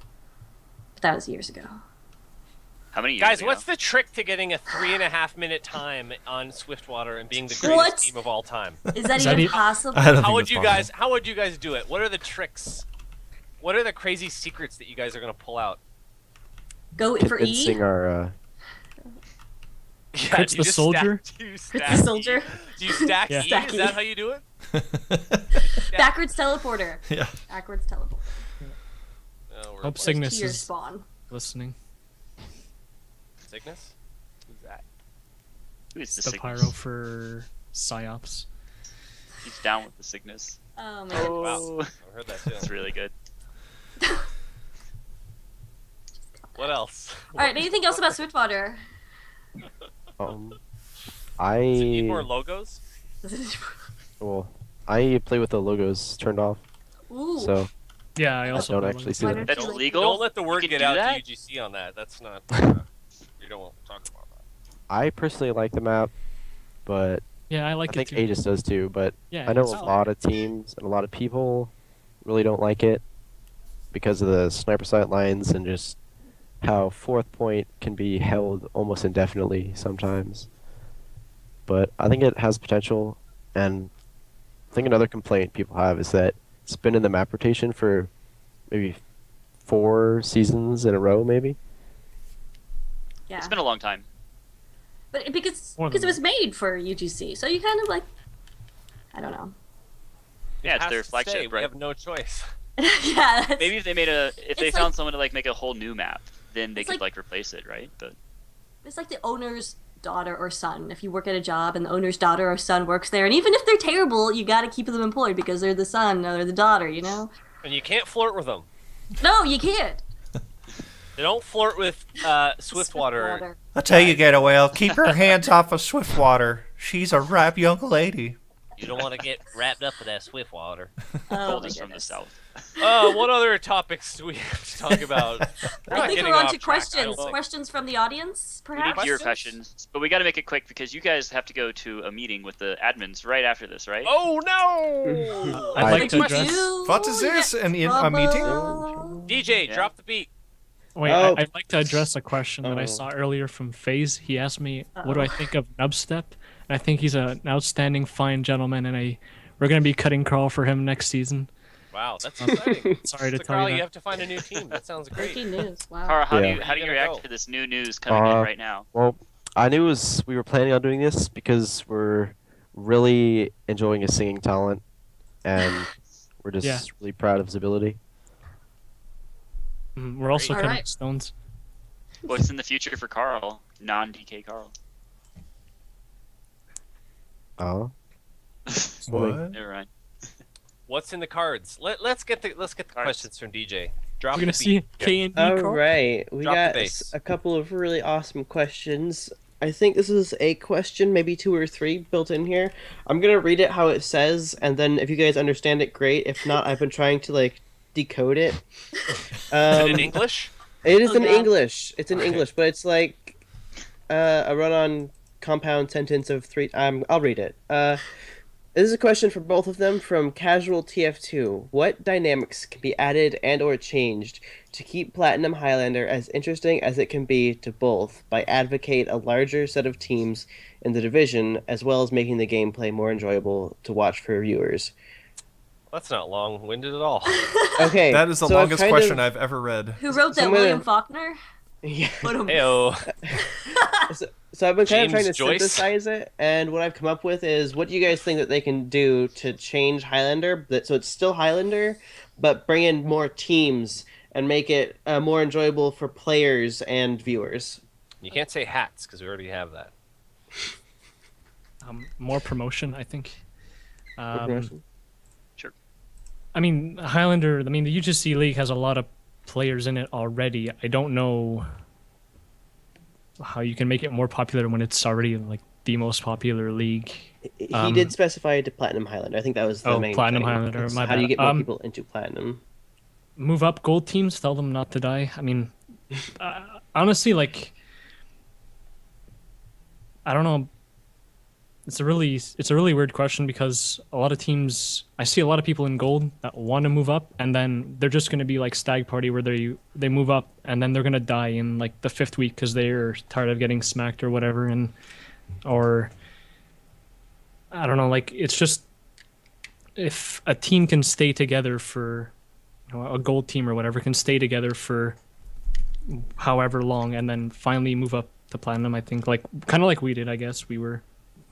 But that was years ago. How many years Guys, ago? what's the trick to getting a 3.5-minute time on Swiftwater and being the greatest team of all time? Is that even possible? How would you guys do it? What are the tricks? What are the crazy secrets that you guys are gonna pull out? Go for E? Convincing our Yeah, Crit's the soldier? Crit's the soldier? Do you stack Yeah. E? Stack Is E. that how you do it? Backwards teleporter. Yeah. Backwards teleporter. Oh, we're Hope playing Cygnus To your is spawn. listening. Cygnus? Who's that? Who is the The Cygnus? pyro for psyops. He's down with the Cygnus. Oh, man. Oh, I've heard that too. that's really good. What else? All right, anything else about Swiftwater? I Does it need more logos? I play with the logos turned off, Ooh. so Yeah, I I also don't have actually see Why them. don't That's you- illegal? Don't let the You word can get do out that? to UGC on that. That's not. You don't want to talk about that. I personally like the map, but Yeah, I I like think it too. Aegis does too. But Yeah, I know it's a solid. lot of teams and a lot of people really don't like it because of the sniper sight lines and just how fourth point can be held almost indefinitely sometimes. But I think it has potential, and I think another complaint people have is that it's been in the map rotation for maybe 4 seasons in a row, maybe. Yeah. It's been a long time. But because More it than was made for UGC, so you kind of like, I don't know. It Yeah, it's has their to flagship, stay. We right? have no choice. Yeah. That's, Maybe if they made if they It's found like- someone to like make a whole new map, then they It's could like- replace it, right? But It's like the owner's daughter or son. If you work at a job and the owner's daughter or son works there, and even if they're terrible, you got to keep them employed because they're the son or the daughter, you know? And you can't flirt with them. No, you can't. They don't flirt with Swiftwater. I tell you, Getaway, keep her hands off of Swiftwater. She's a ripe young lady. You don't want to get wrapped up with that Swiftwater. Oh, gold my is from the goodness. south. What other topics do we have to talk about? I think we're on to questions. Questions. Questions from the audience, We need perhaps? your questions, but we got to make it quick because you guys have to go to a meeting with the admins right after this, right? Oh no! I'd like to We address. do What is this? get A meeting? trouble. DJ, Yeah. drop the beat. Wait, Oh. I'd like to address a question that I Oh. saw earlier from FaZe. He asked me, what do I think of Nubstep? And I think he's an outstanding, fine gentleman, and we're going to be cutting Karl for him next season. Wow, that's exciting. Sorry to So, tell Carl, you you that. have to find a new team. That sounds great. Breaking news. Wow. Carl, how do Yeah. you You're gonna react go. to this new news coming in right now? Well, I knew we were planning on doing this because we're really enjoying his singing talent, and we're just Yeah. really proud of his ability. We're also All cutting right. stones. What's in the future for Carl? Non-DK Carl. Oh. What? Never mind. What's in the cards? Let's get the Cards. questions from DJ. Drop We're going the to see beat. K and D All Karl. right, we Drop the got bass. a couple of really awesome questions. I think this is a question, maybe 2 or 3 built in here. I'm gonna read it how it says, and then if you guys understand it, great. If not, I've been trying to like decode it. Is it in English? It is Oh, in God. English. It's in Okay. English, but it's like a run-on compound sentence of 3. I'll read it. This is a question for both of them from Casual TF2. What dynamics can be added and/or changed to keep Platinum Highlander as interesting as it can be to both by advocate a larger set of teams in the division, as well as making the gameplay more enjoyable to watch for viewers? That's not long-winded at all. Okay, That is the so I've longest kind question of- I've ever read. Who wrote that? I'm gonna- William Faulkner? Yeah. Heyo. So I've been kind of trying to James Joyce? synthesize it, and what I've come up with is what do you guys think that they can do to change Highlander, so it's still Highlander, but bring in more teams and make it more enjoyable for players and viewers. You can't say hats because we already have that. More promotion, I think. Promotion? I mean, Highlander, the UGC League has a lot of players in it already. I don't know how you can make it more popular when it's already like the most popular league. He did specify to Platinum Highlander. I think that was the main Platinum thing. Highlander. It's My how do you bad. get more people into Platinum? Move up gold teams. Tell them not to die. I mean, honestly, like, I don't know. It's a really weird question because a lot of teams, I see a lot of people in gold that want to move up, and then they're just going to be like Stag Party where they move up and then they're going to die in like the 5th week because they're tired of getting smacked or whatever, or I don't know, like, it's just, if a team can stay together for, a gold team or whatever can stay together for however long and then finally move up to platinum, I think, like, kind of like we did, I guess. We were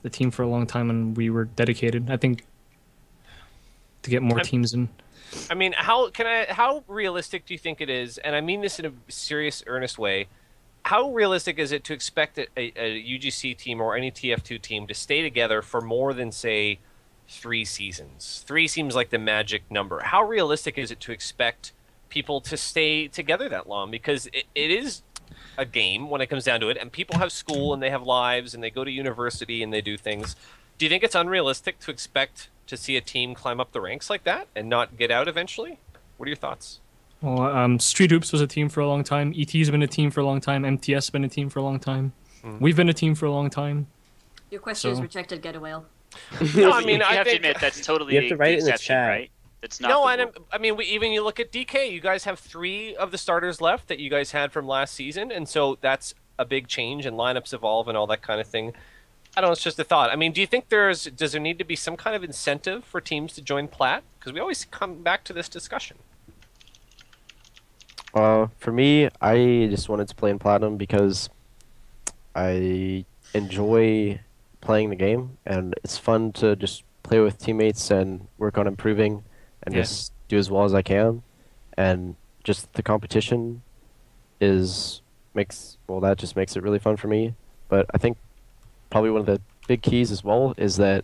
the team for a long time and we were dedicated, I think, to get more teams in. I mean, how realistic do you think it is, and I mean this in a serious, earnest way, how realistic is it to expect a UGC team or any TF2 team to stay together for more than, say, 3 seasons? 3 seems like the magic number. How realistic is it to expect people to stay together that long? Because it is a game when it comes down to it, and people have school and they have lives and they go to university and they do things. Do you think it's unrealistic to expect to see a team climb up the ranks like that and not get out eventually? What are your thoughts? Well, Street Hoops was a team for a long time. ET's been a team for a long time. MTS been a team for a long time. We've been a team for a long time. Your question is rejected, Get a Whale. No, I mean, you I have think to admit that's totally You have to write it in the exception, chat. right? That's not. no, the and rule. I mean, even you look at DK. You guys have 3 of the starters left that you guys had from last season, and so that's a big change, and lineups evolve and all that kind of thing. I don't know. It's just a thought. I mean, do you think does there need to be some kind of incentive for teams to join Plat? Because we always come back to this discussion. For me, I just wanted to play in Platinum because I enjoy playing the game, and it's fun to just play with teammates and work on improving and just do as well as I can. And just the competition that just makes it really fun for me. But I think probably one of the big keys as well is that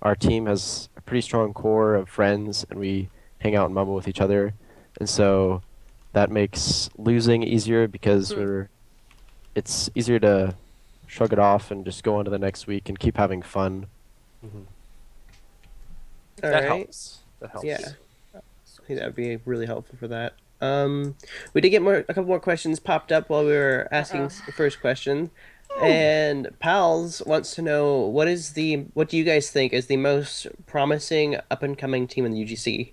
our team has a pretty strong core of friends, and we hang out and mumble with each other, and so that makes losing easier because it's easier to shrug it off and just go on to the next week and keep having fun. That helps. That helps. Yeah, I think that would be really helpful for that. We did get a couple more questions popped up while we were asking the first question, and Pals wants to know what do you guys think is the most promising up and coming team in the UGC?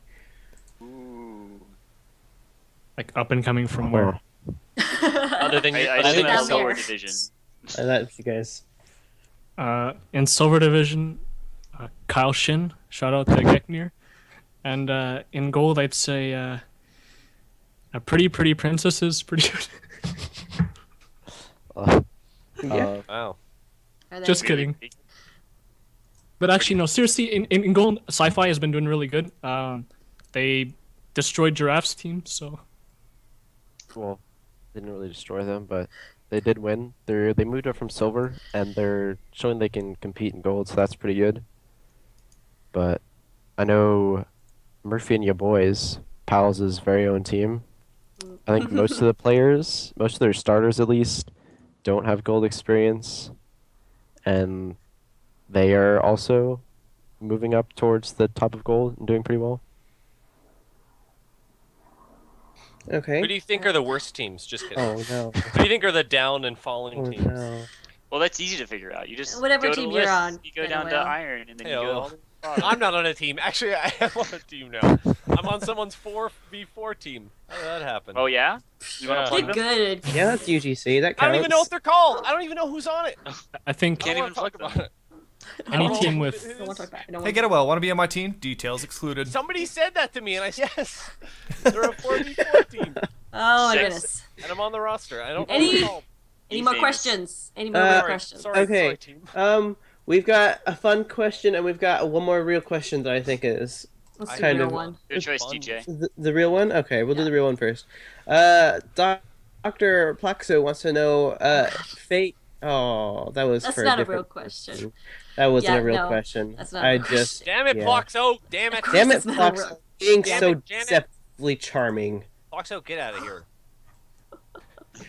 Like, up and coming from where? Other than I other than think the down silver there. division. That's you guys. In Silver Division, Kyle Shin, shout out to Geknir. And in Gold, I'd say a Pretty Princess is pretty good. Yeah. wow. Are they- Just kidding. But actually, no, seriously, in Gold, Sci-Fi has been doing really good. They destroyed Giraffe's team, so... Well, they didn't really destroy them, but they did win. They moved up from silver, and they're showing they can compete in gold, so that's pretty good. But I know Murphy and Ya Boys, Pals' very own team. I think most of the players, most of their starters at least, don't have gold experience, and they are also moving up towards the top of gold and doing pretty well. Okay. Who do you think are the worst teams? Just kidding. Oh no. Who do you think are the down and falling Oh teams? no. Well, that's easy to figure out. You just Whatever go to team the you're list. on, You go get down a to whale. iron, and then you Hey-o. go all the way to the bottom. I'm not on a team. Actually, I am on a team now. I'm on someone's 4v4 team. How did that happen? Oh yeah? You want Yeah. to plug Get them? good. Yeah, that's UGC. That counts. I don't even know what they're called. I don't even know who's on it. I think I don't Can't wanna even talk plug about it. any Oh, team it with... I don't want to talk about it. I don't Hey, want get a well. Want to be on my team? Details excluded. Somebody said that to me, and I said, yes. They're a 4v4 team, Oh my Six. goodness. and I'm on the roster. I don't know Any- what they're called. Any more famous. questions? Any more Uh, real Sorry, questions? sorry, Okay. team. We've got a fun question, and we've got one more real question that I think is Let's do kind real of- one. Good choice, Fun. TJ. the real one. Okay, we'll do the real one first. Dr. Plaxo wants to know, fate. Oh, that was That's for not a different real question. That wasn't Yeah, a real no, question. that's not a I real just Damn it, yeah. Ploxo! Damn it! damn it, That's not a Plaxo, real- being Damn so it, Janet. deceptively charming. Ploxo, get out of here.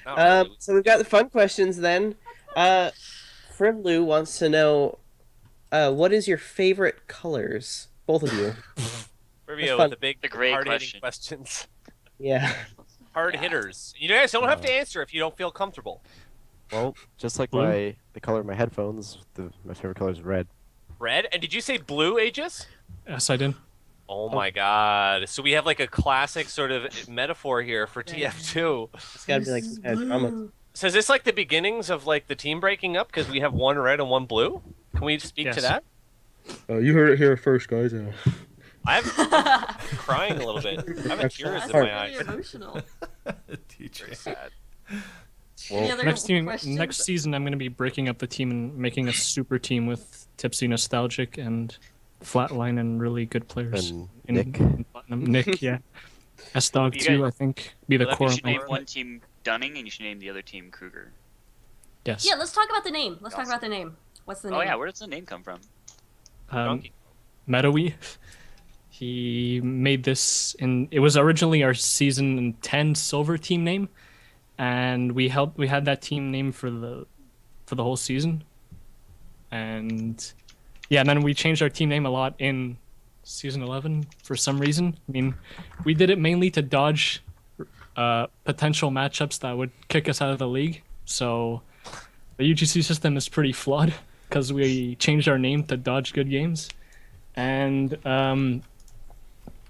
Not really. So we've got the fun questions then. Frivlu wants to know, What is your favorite colors? Both of you. Rubio fun. with the great hard-hitting question. questions. Yeah. Hard hitters. You guys don't have to answer if you don't feel comfortable. Well, just like Blue? the color of my headphones, my favorite color is red. Red? And did you say blue, Aegis? Yes, I did. Oh my god. So we have like a classic sort of metaphor here for TF2. It's gotta be like some kind of drama. So is this like the beginnings of like the team breaking up because we have one red and one blue? Can we speak to Yes. that? You heard it here first, guys. I'm crying a little bit. I have tears in That's my really eyes. emotional. DJ. Very sad. Any other questions? Next season, I'm going to be breaking up the team and making a super team with Tipsy, Nostalgic, and Flatline, and really good players. And in, Nick. in Platinum. Nick, yeah. S-Dog You too, guys- I think, be the Well, core. you of should my name team. one team Dunning, and you should name the other team Kruger. Yes. Yeah, let's talk about the name. Let's talk about the name. What's the name? Oh yeah, where does the name come from? Donkey. Meadowy. He made this it was originally our season 10 silver team name, and we had that team name for the whole season. And yeah, and then we changed our team name a lot in season 11 for some reason. I mean, we did it mainly to dodge potential matchups that would kick us out of the league. So the UGC system is pretty flawed because we changed our name to dodge good games. And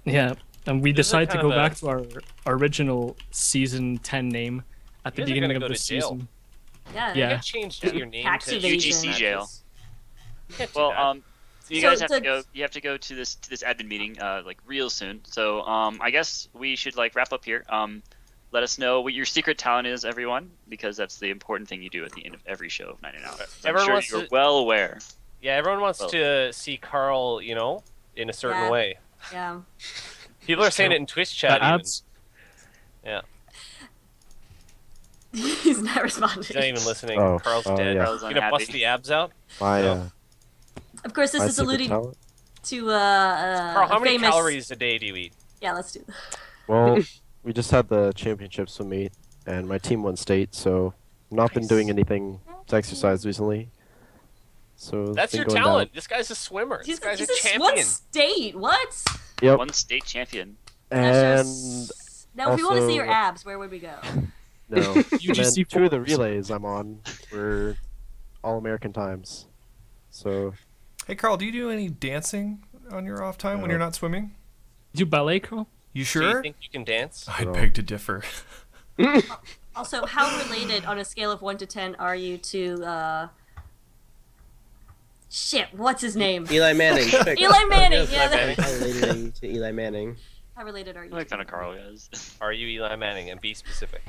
yeah, and we This is decided to kind go of a- back to our original season 10 name at the You guys are beginning gonna of go the to jail. season. Yeah. You Yeah. gotta change your name Tax to evasion. UGC jail. You can't do Well, that. so you So- guys have so- to go. You have to go to this admin meeting like real soon. So I guess we should like wrap up here. Let us know what your secret talent is, everyone, because that's the important thing you do at the end of every show of Night and Out. I'm Everyone sure wants you're to- well aware. Yeah, everyone wants Well- to see Karl, in a certain Yeah. way. Yeah. People are saying it in Twitch chat. The Even. abs. He's not responding. He's not even listening. Oh, Karl's oh, dead. yeah. Karl's You gonna bust unhappy. the abs out? My No. Of course, this my is secret alluding talent? to Karl, how many famous... calories a day do you eat? Yeah, let's do that. Well, we just had the championships with me, and my team won state, so not been Nice. doing anything to exercise recently. So it's That's been your going talent. This guy's a swimmer. He's, this guy's he's a what champion. state? What? Down. Yep. One state champion. And Now, if we want to see your also- abs, where would we go? no, and then UGC two of the Force. relays I'm on were all American times. So Hey, Karl, do you do any dancing on your off time when No. you're not swimming? Do ballet, Carl? You Do sure? you think you can dance? I'd No. beg to differ. Also, how related on a scale of 1 to 10 are you to, shit, what's his name? Eli Manning. quick. Eli Manning, yeah. Manning. How related are you to Eli Manning? How related are you? I like to kind of him? Karl guys. Are you Eli Manning? And be specific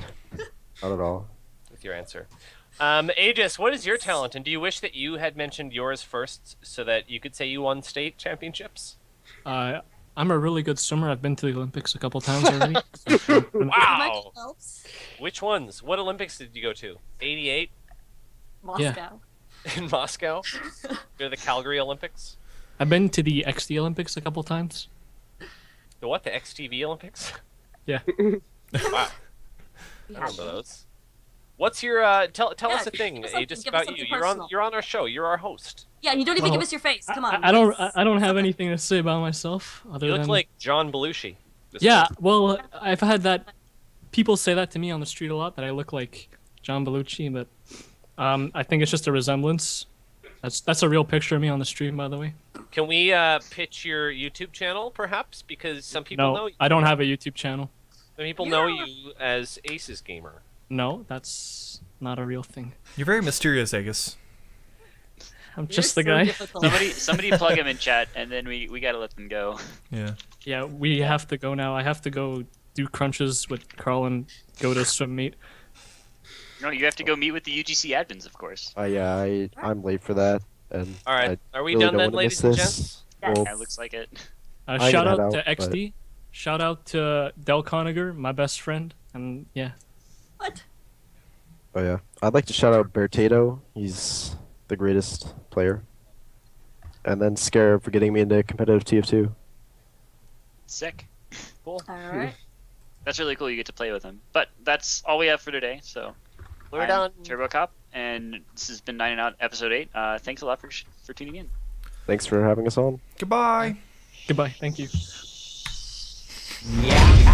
not at all. with your answer. Aegis, what is your talent? And do you wish that you had mentioned yours first so that you could say you won state championships? I'm a really good swimmer. I've been to the Olympics a couple times already. Wow. Phelps? Which ones? What Olympics did you go to? 88 Moscow. in Moscow? Go to the Calgary Olympics? I've been to the XD Olympics a couple times. The what? The XTV Olympics? Yeah. Wow. I remember those. What's your tell Yeah, us a thing, give us something- Aegis, give us about you. something You're on personal. you're on our show. You're our host. Yeah, you don't even Well, give us your face. Come on. I don't have anything to say about myself other You look than like John Belushi. this yeah. week. Well, I've had that. People say that to me on the street a lot that I look like John Belushi, but I think it's just a resemblance. That's a real picture of me on the stream, by the way. Can we pitch your YouTube channel, perhaps? Because some people know No, I don't have a YouTube channel. some people You know don't- you as Aces Gamer. No, that's not a real thing. You're very mysterious, Aegis. I'm You're just the so guy. difficult. Somebody plug him in chat, and then we gotta let them go. Yeah. Yeah, we have to go now. I have to go do crunches with Karl and go to swim meet. No, you have to go meet with the UGC admins, of course. I'm late for that, and All right, I are we really done don't then, wanna ladies miss and this. gents? Yes. Well, Yeah, looks like it. I Shout can out head to out, XD. Shout out to Del Coniger, my best friend, and yeah. What? oh yeah, I'd like to shout out Bertato. He's the greatest player. And then Scare for getting me into competitive TF2. Sick. Cool. All right. That's really cool. You get to play with him. But that's all we have for today. So We're I'm done. Turbo Cop, and this has been 9 and Out episode 8. Thanks a lot for tuning in. Thanks for having us on. Goodbye. Goodbye. Thank you. Yeah.